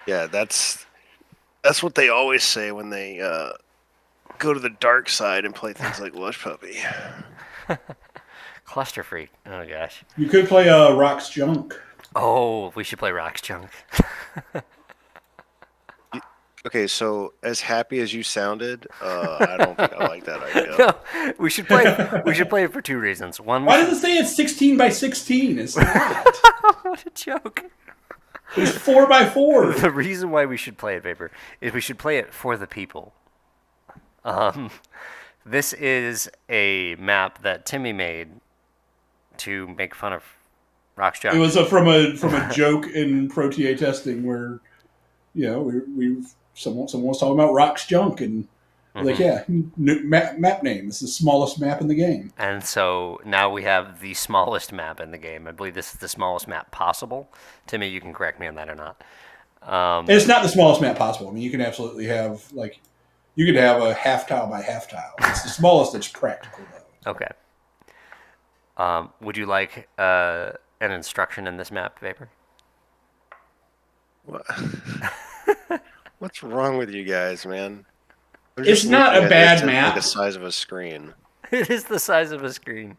Yeah, that's what they always say when they go to the dark side and play things like Lush Puppy. Cluster freak. Oh gosh. You could play Rock's Junk. Oh, we should play Rock's Junk. Okay, so as happy as you sounded, I don't think I like that idea. No, we should play it for two reasons. One, why does it say it's 16 by 16? It's not. What a joke. It's 4 by 4. The reason why we should play it, Vapor, is we should play it for the people. This is a map that Timmy made to make fun of Rock's Junk. It was from a joke in ProTA testing where, someone was talking about Rock's Junk and like, map name. It's the smallest map in the game. And so now we have the smallest map in the game. I believe this is the smallest map possible. Timmy, you can correct me on that or not. It's not the smallest map possible. I mean, you can absolutely have you could have a half tile by half tile. It's the smallest that's practical though. Okay. Would you like an instruction in this map, Vapor? What? What's wrong with you guys, man? It's not a bad map. Like the size of a screen. It is the size of a screen.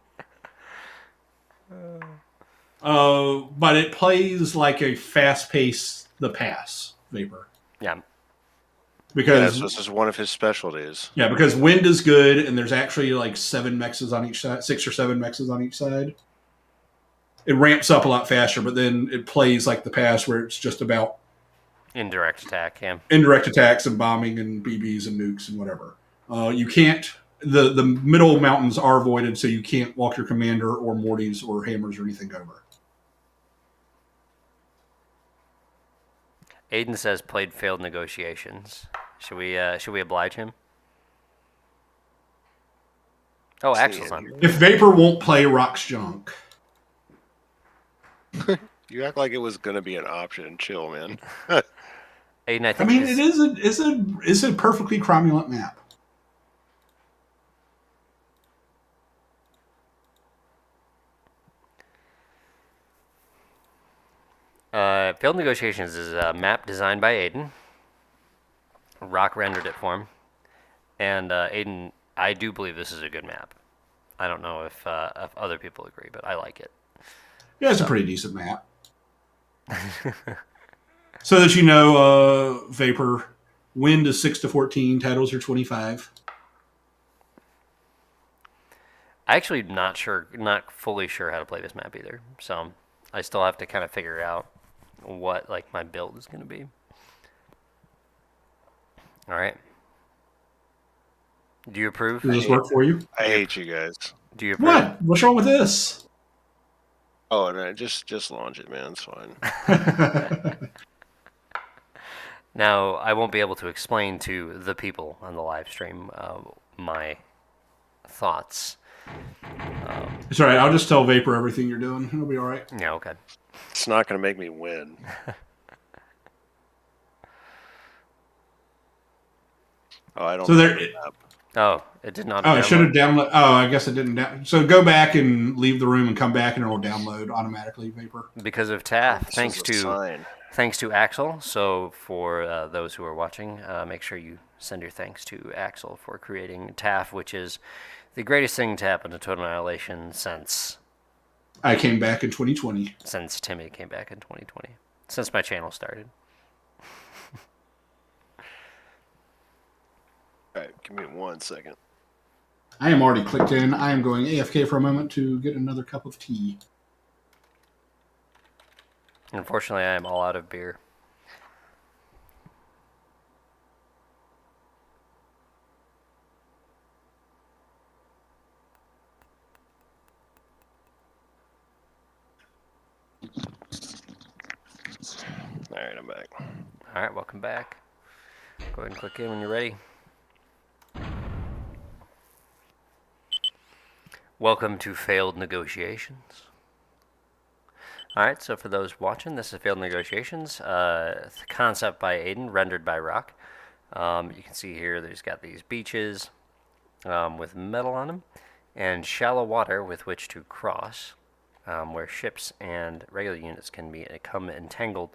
But it plays like a fast-paced The Pass, Vapor. Yeah. Because this is one of his specialties. Yeah, because wind is good, and there's actually like 7 mexes on each side, 6 or 7 mexes on each side. It ramps up a lot faster, but then it plays like The Pass, where it's just about indirect attack, yeah. Indirect attacks and bombing and BBs and nukes and whatever. You can't. The middle mountains are voided, so you can't walk your commander or Mortys or hammers or anything over. Aiden says played failed negotiations. Should we oblige him? Oh, Axel's on. If Vapor won't play Rock's Junk. You act like it was going to be an option. Chill, man. Aiden, I mean, it is a perfectly cromulent map. Failed Negotiations is a map designed by Aiden. Rock rendered it for him. And Aiden, I do believe this is a good map. I don't know if other people agree, but I like it. Yeah, it's a pretty decent map. So that you know, Vapor, wind is 6 to 14, titles are 25. I actually not fully sure how to play this map either. So I still have to kind of figure out what like my build is going to be. All right. Do you approve? Does this work for you? I hate you guys. Do you approve? What? What's wrong with this? Oh, no, just launch it, man. It's fine. Now, I won't be able to explain to the people on the live stream my thoughts. It's all right. I'll just tell Vapor everything you're doing. It'll be all right. Yeah, okay. It's not going to make me win. Oh, I don't. So there. Oh, it did not. Oh, it should have downloaded. Oh, I guess it didn't. So go back and leave the room and come back, and it will download automatically. Vapor. Because of TAF, Oh, thanks to Axel. So for those who are watching, make sure you send your thanks to Axel for creating TAF, which is the greatest thing to happen to Total Annihilation since I came back in 2020. Since Timmy came back in 2020. Since my channel started. All right, give me 1 second. I am already clicked in. I am going AFK for a moment to get another cup of tea. Unfortunately, I am all out of beer. All right, I'm back. All right, welcome back. Go ahead and click in when you're ready. Welcome to Failed Negotiations. Alright, so for those watching, this is Failed Negotiations. Concept by Aiden, rendered by Rock. You can see here there's got these beaches with metal on them, and shallow water with which to cross, where ships and regular units can become entangled.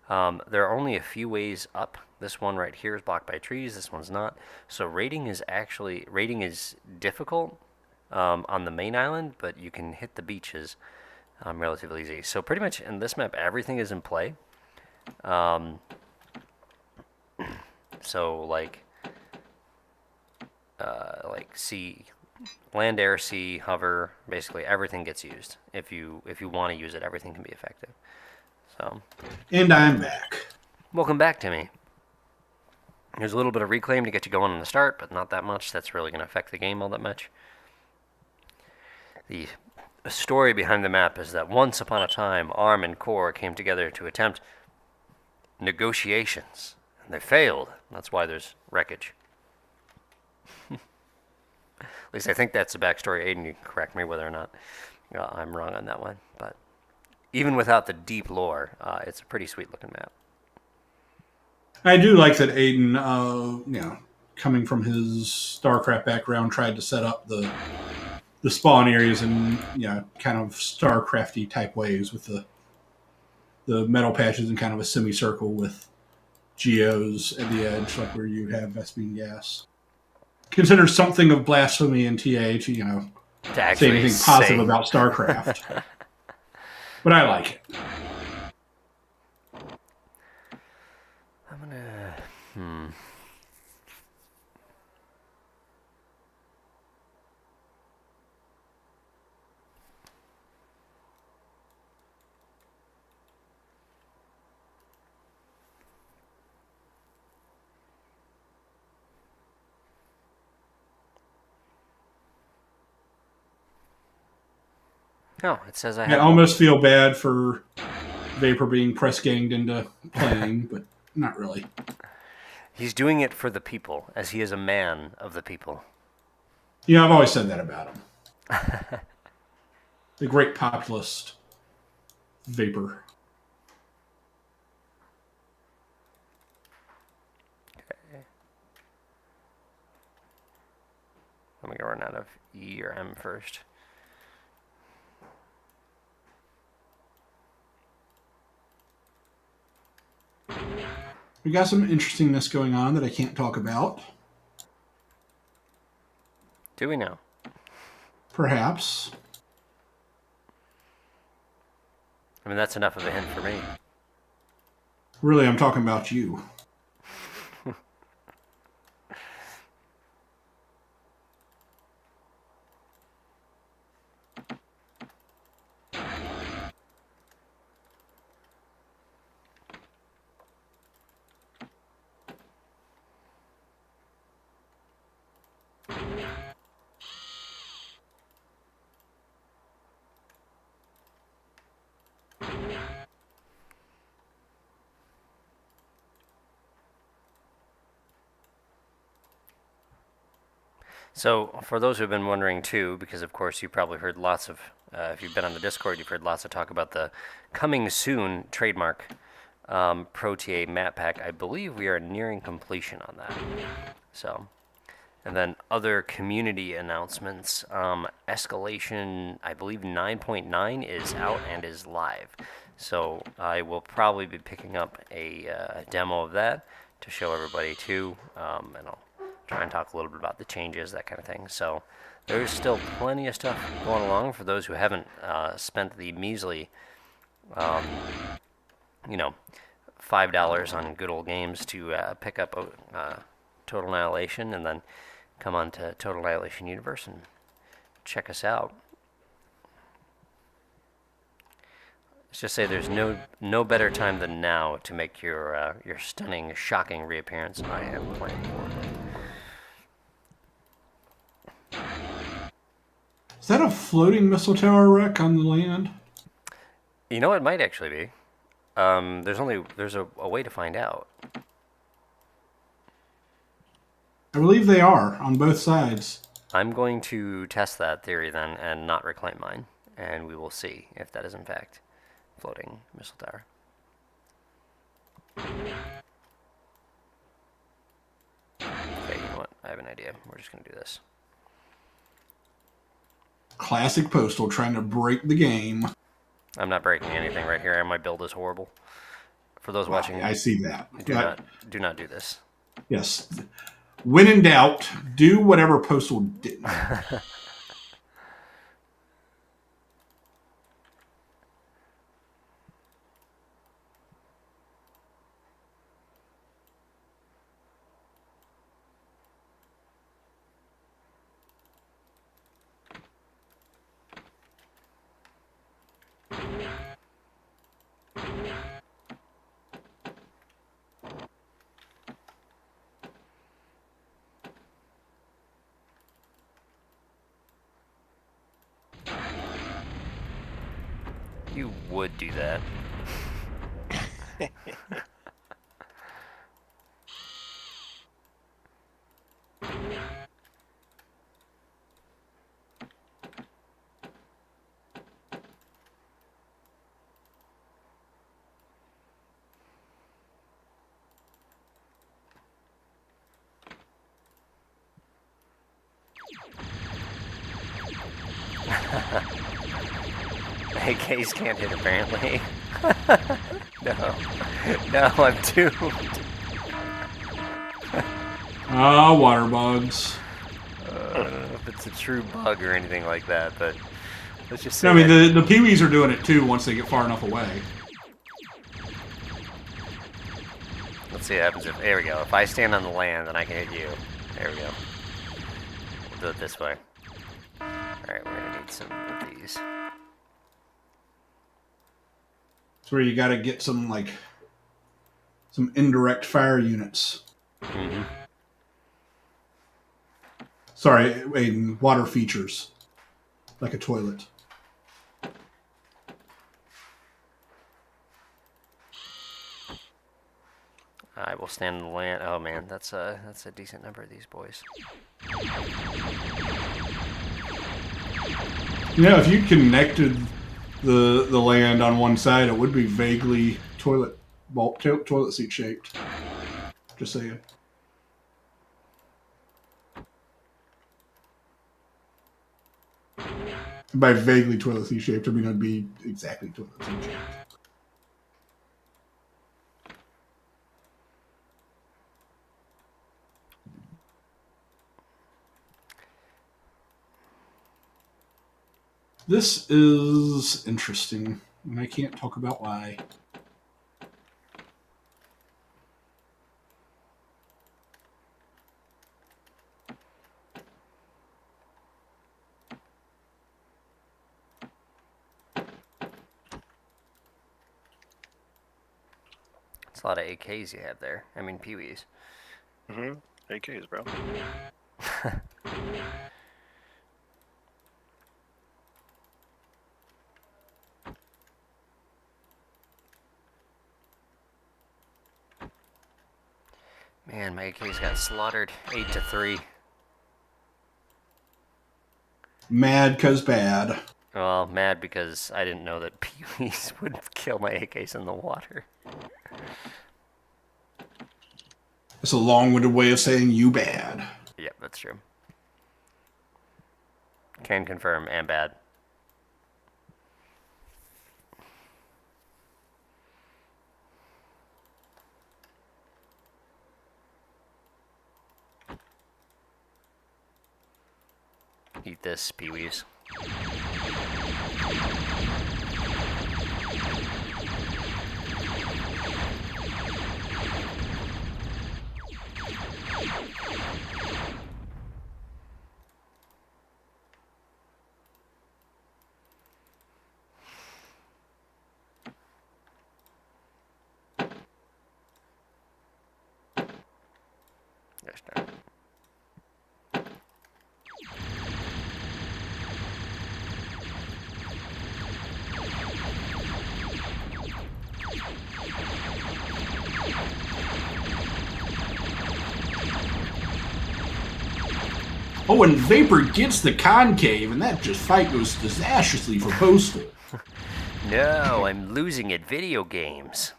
There are only a few ways up. This one right here is blocked by trees. This one's not. So raiding is difficult on the main island, but you can hit the beaches relatively easy. So pretty much in this map, everything is in play. So like sea, land, air, sea, hover, basically everything gets used. If you want to use it, everything can be effective. So. And I'm back. Welcome back, Timmy. There's a little bit of reclaim to get you going on the start, but not that much. That's really going to affect the game all that much. The story behind the map is that once upon a time, ARM and Core came together to attempt negotiations, and they failed. That's why there's wreckage. At least I think that's the backstory. Aiden, you can correct me whether or not I'm wrong on that one. But even without the deep lore, it's a pretty sweet looking map. I do like that Aiden, coming from his StarCraft background, tried to set up the spawn areas in kind of StarCrafty type ways with the metal patches in kind of a semicircle with geos at the edge, like where you have Vespene gas. Considered something of blasphemy in TA to say anything positive about StarCraft, but I like it. I'm gonna No, it says I almost feel bad for Vapor being press ganged into playing, but not really. He's doing it for the people, as he is a man of the people. I've always said that about him. The great populist Vapor. Okay. Let me go run out of E or M first. We got some interestingness going on that I can't talk about. Do we know? Perhaps. I mean, that's enough of a hint for me. Really, I'm talking about you. So, for those who've been wondering too, because of course you probably heard lots of, if you've been on the Discord, you've heard lots of talk about the coming soon trademark ProTA map pack. I believe we are nearing completion on that. So, and then other community announcements. Escalation, I believe 9.9 is out and is live. So I will probably be picking up a demo of that to show everybody too, and I'll try and talk a little bit about the changes, that kind of thing. So there's still plenty of stuff going along for those who haven't spent the measly, $5 on good old games to pick up Total Annihilation, and then come on to Total Annihilation Universe and check us out. Let's just say there's no better time than now to make your stunning, shocking reappearance. I am playing forward. Is that a floating missile tower wreck on the land? You know, it might actually be. There's a way to find out. I believe they are on both sides. I'm going to test that theory then and not reclaim mine, and we will see if that is in fact floating missile tower. Okay, you know what? I have an idea. We're just going to do this. Classic Postal trying to break the game. I'm not breaking anything right here, and my build is horrible. For those watching, I see that. Do not do this. Yes. When in doubt, do whatever Postal didn't. You would do that. AKs can't hit, apparently. No, I'm doomed. Water bugs. I don't know if it's a true bug or anything like that, but let's just say. I mean, the Pee-wees are doing it too once they get far enough away. Let's see what happens if. There we go. If I stand on the land, then I can hit you. There we go. We'll do it this way. Alright, we're gonna need some of these. It's where you got to get some indirect fire units. Mm-hmm. Sorry, water features, like a toilet. I will stand in the land. Oh man, that's a decent number of these boys. Yeah, if you connected the land on one side, it would be vaguely toilet seat shaped. Just saying. By vaguely toilet seat shaped, I mean it'd be exactly toilet seat shaped. This is interesting, and I can't talk about why. a lot of AKs you have there. I mean, Pee-wees. AKs, bro. Man, my AKs got slaughtered 8-3. Mad 'cause bad. Well, mad because I didn't know that Pee-wees would kill my AKs in the water. It's a long-winded way of saying you bad. Yep, that's true. Can confirm, and bad. Eat this, Pee-wees. There's no. Oh, and Vapor gets the concave, and that just fight goes disastrously for Postal. No, I'm losing at video games.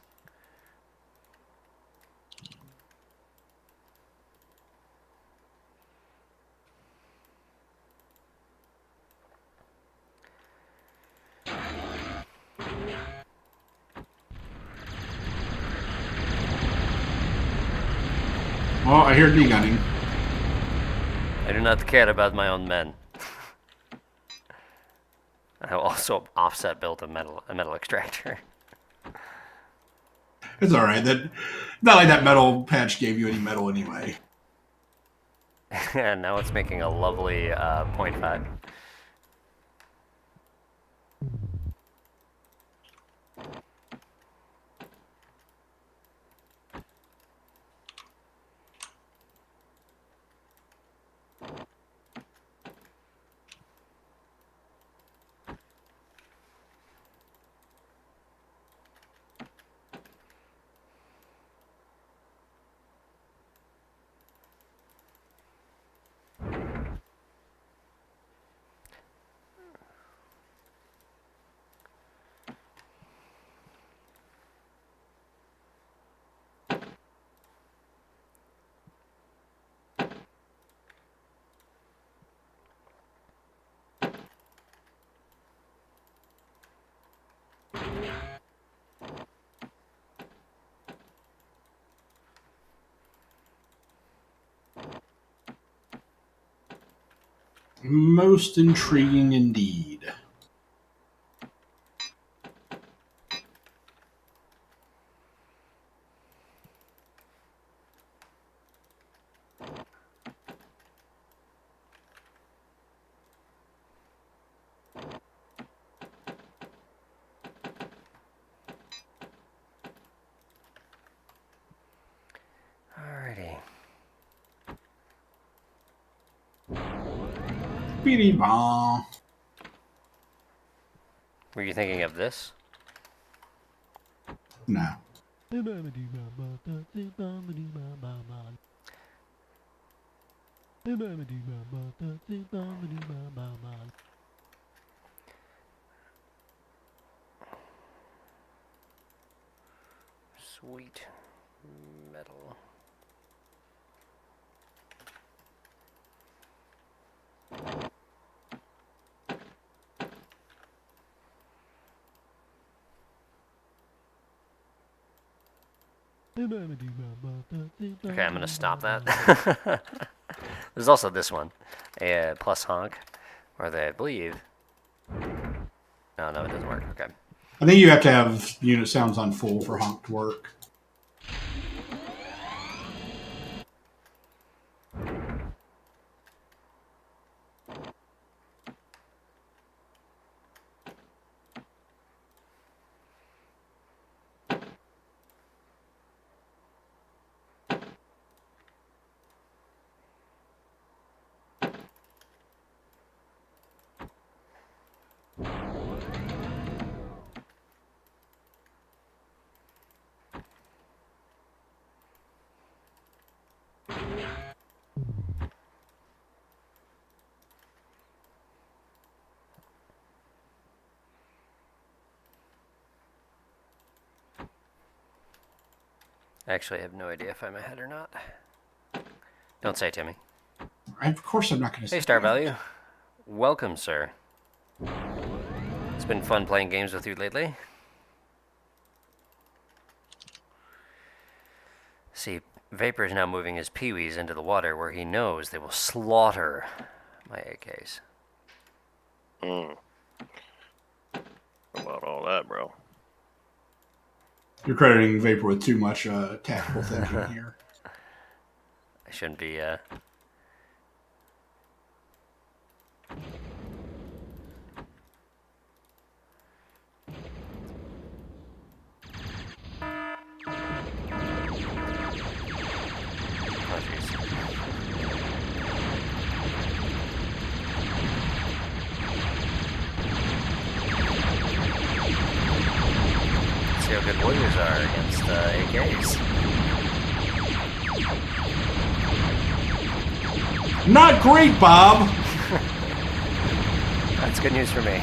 Oh, I hear degunning. I do not care about my own men. I have also offset built a metal extractor. It's all right. That not like that metal patch gave you any metal anyway. And now it's making a lovely 0.5. Most intriguing indeed. Alrighty. Beady bah. Were you thinking of this? No. Sweet metal. Okay, I'm gonna stop that. There's also this one, plus honk, where they, I believe. No, it doesn't work. Okay. I think you have to have unit sounds on full for honk to work. Actually, I have no idea if I'm ahead or not. Don't say, Timmy. Of course I'm not going to say. Hey, Star Value. Welcome, sir. It's been fun playing games with you lately. See, Vapor is now moving his peewees into the water where he knows they will slaughter my AKs. About all that, bro. You're crediting Vapor with too much tactical thinking here. I shouldn't be, Oh, jeez. See how good warriors are against AKs. Not great, Bob! That's good news for me.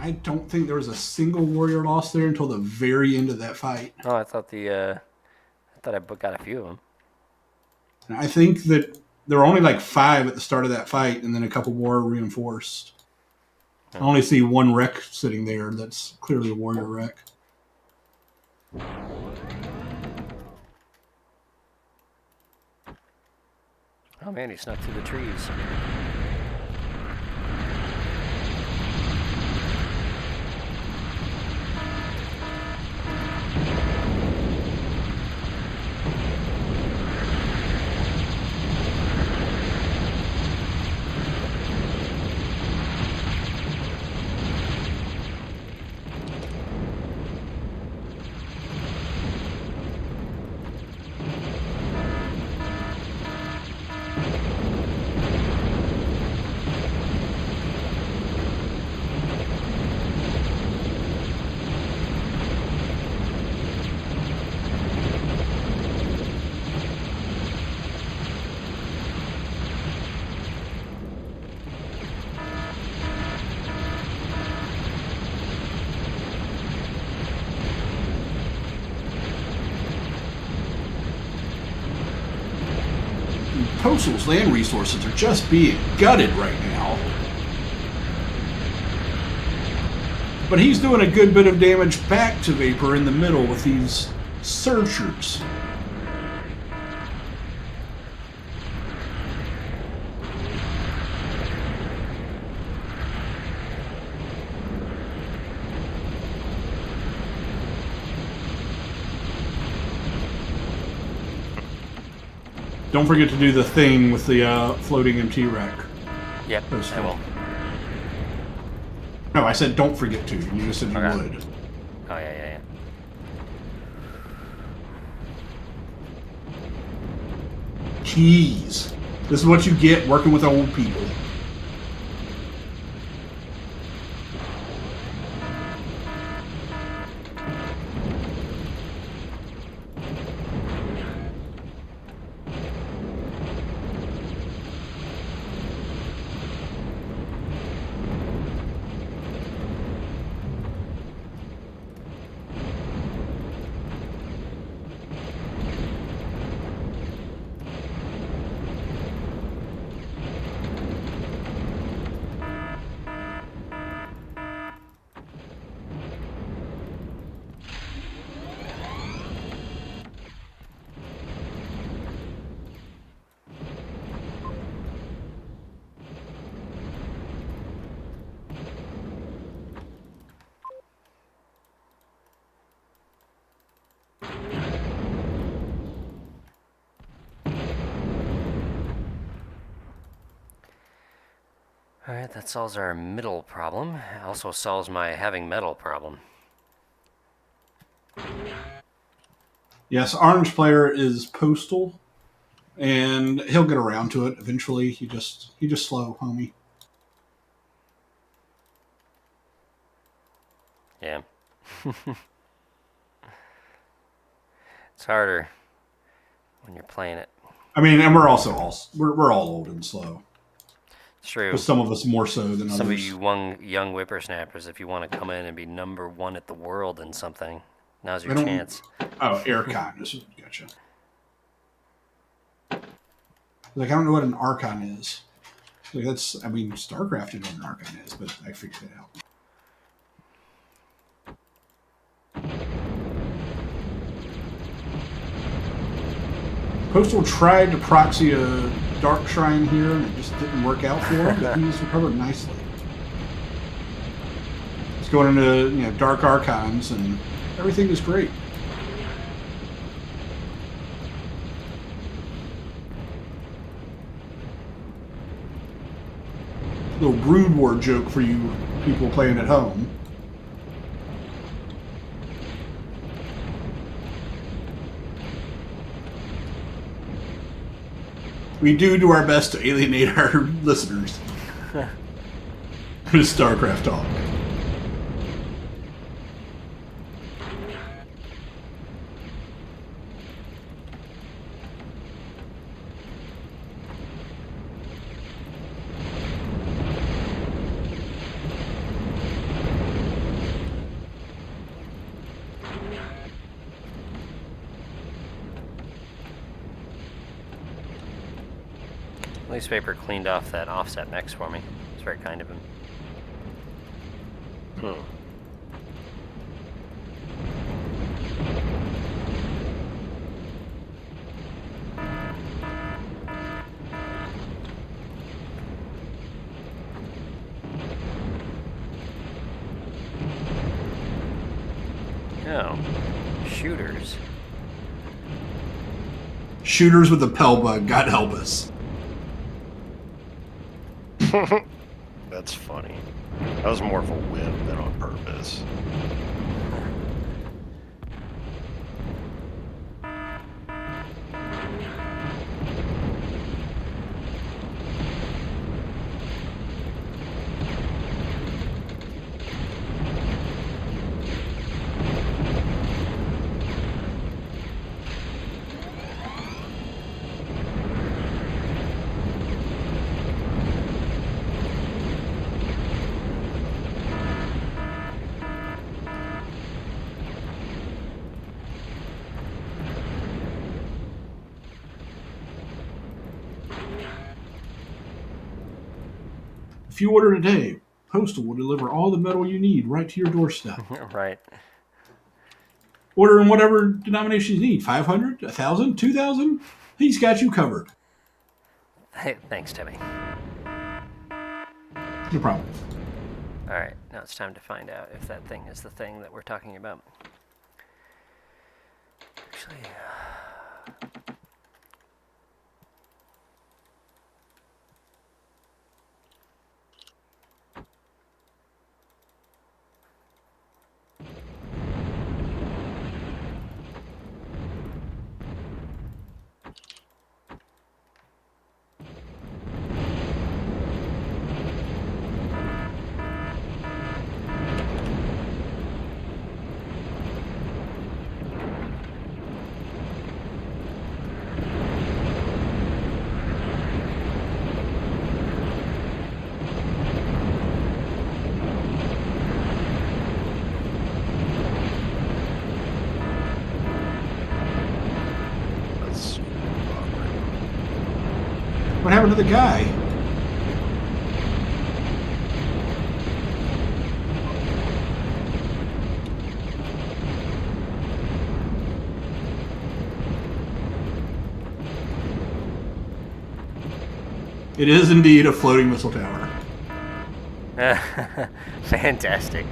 I don't think there was a single warrior lost there until the very end of that fight. Oh, I thought I got a few of them. And I think that there were only like 5 at the start of that fight, and then a couple more reinforced. I only see one wreck sitting there that's clearly a warrior wreck. Oh man, he snuck through the trees. Postal's land resources are just being gutted right now. But he's doing a good bit of damage back to Vapor in the middle with these searchers. Don't forget to do the thing with the floating MT wreck. Yep, I will. No, I said don't forget to. You just said you would. Oh, yeah. Jeez. This is what you get working with old people. Alright, that solves our middle problem. It also solves my having metal problem. Yes, orange player is Postal, and he'll get around to it eventually. He just slow, homie. Yeah. It's harder when you're playing it. I mean, and we're also we're all old and slow. It's true. But some of us more so than some others. Some of you young whippersnappers, if you want to come in and be #1 at the world in something, now's your chance. Oh, Archon. Gotcha. Like, I don't know what an Archon is. Like, that's, I mean, StarCraft didn't know what an Archon is, but I figured it out. Postal tried to proxy a Dark Shrine here, and it just didn't work out for him, but he's recovered nicely. He's going into Dark Archons, and everything is great. Little Brood War joke for you people playing at home. We do our best to alienate our listeners. With StarCraft talk. Newspaper cleaned off that offset next for me. It's very kind of him. Oh, shooters. Shooters with a Pell Bug, God help us. That's funny. That was more of a whim than on purpose. If you order today, Postal will deliver all the metal you need right to your doorstep. Right. Order in whatever denomination you need. 500, 1,000, 2,000. He's got you covered. Hey, thanks, Timmy. No problem. All right, now it's time to find out if that thing is the thing that we're talking about. Actually... What happened to the guy? It is indeed a floating missile tower. Fantastic.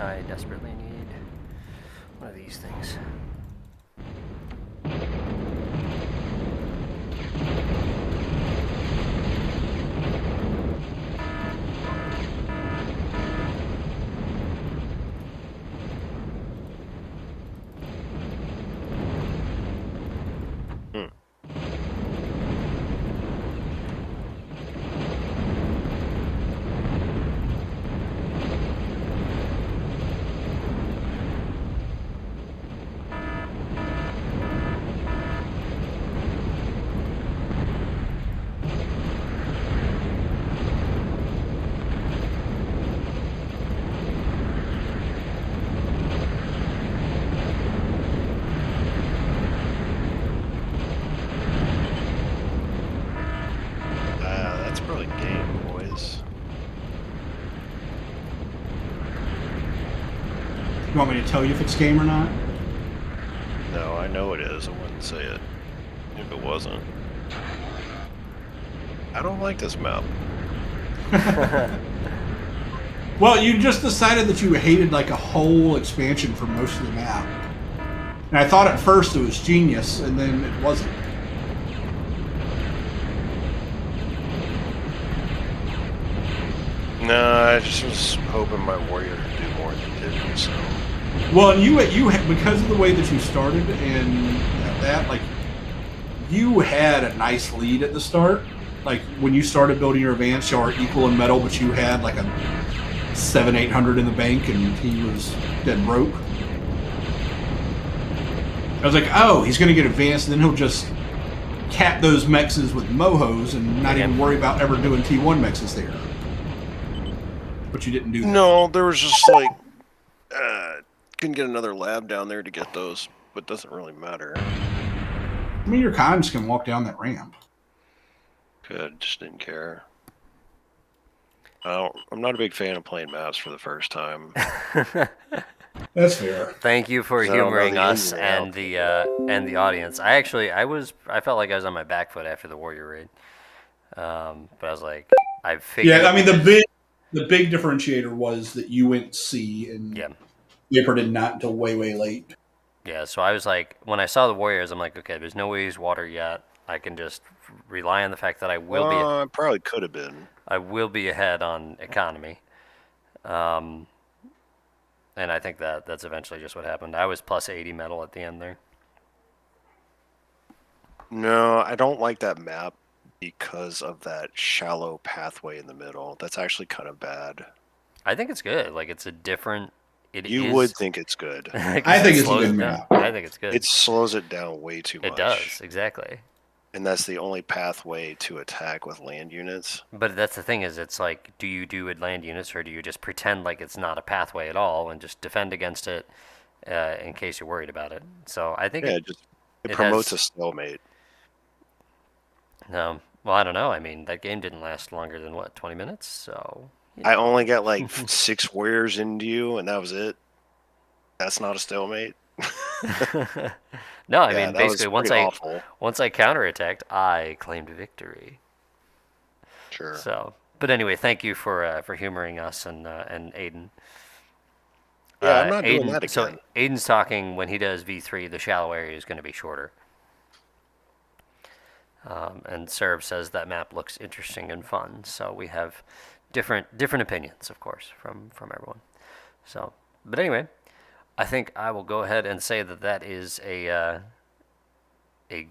I desperately need one of these things. That's probably game, boys. You want me to tell you if it's game or not? No, I know it is. I wouldn't say it if it wasn't. I don't like this map. Well, you just decided that you hated like a whole expansion for most of the map. And I thought at first it was genius, and then it wasn't. No, I just was hoping my warrior could do more than he did. So. Well, and you because of the way that you started and that, like, you had a nice lead at the start. Like when you started building your advance, you were equal in metal, but you had like a 700-800 in the bank, and he was dead broke. I was like, oh, he's going to get advanced, and then he'll just cap those mexes with mohos and not even worry about ever doing T1 mexes there. But you didn't do that. No, there was just like couldn't get another lab down there to get those, but it doesn't really matter. I mean, your cons can walk down that ramp. Good, just didn't care. I'm not a big fan of playing maps for the first time. That's fair. Thank you for humoring us and the audience. I felt like I was on my back foot after the warrior raid, but I was like, I figured. Yeah, I mean the big differentiator was that you went C and Vapor did not until way late. Yeah, so I was like, when I saw the warriors, I'm like, okay, there's no way he's water yet. I can just rely on the fact that I will be. I probably could have been. I will be ahead on economy. And I think that's eventually just what happened. I was plus 80 metal at the end there. No, I don't like that map because of that shallow pathway in the middle. That's actually kind of bad. I think it's good. Like, it's a different... You would think it's good. I think it's a good map. I think it's good. It slows it down way too much. It does, exactly. And that's the only pathway to attack with land units. But that's the thing is, it's like, do you do with land units, or do you just pretend like it's not a pathway at all and just defend against it in case you're worried about it? So I think it promotes a stalemate. Well, I don't know. I mean, that game didn't last longer than, 20 minutes? So... I only got like 6 warriors into you, and that was it. That's not a stalemate. No, I mean, basically, once I counterattacked, I claimed victory. Sure. So, but anyway, thank you for humoring us and Aiden. Yeah, I'm not doing that again. So Aiden's talking when he does V3, the shallow area is going to be shorter. And Serb says that map looks interesting and fun. So we have different opinions, of course, from everyone. So, but anyway, I think I will go ahead and say that is a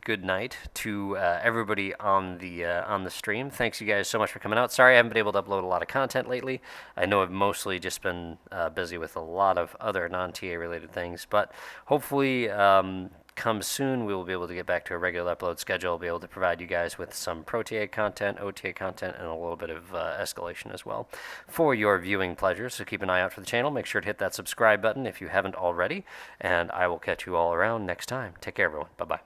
good night to everybody on the stream. Thanks you guys so much for coming out. Sorry I haven't been able to upload a lot of content lately. I know I've mostly just been busy with a lot of other non-TA related things, but hopefully come soon we will be able to get back to a regular upload schedule. Be able to provide you guys with some ProTA content, OTA content, and a little bit of escalation as well for your viewing pleasure. So keep an eye out for the channel. Make sure to hit that subscribe button if you haven't already, and I will catch you all around next time. Take care, everyone. Bye-bye.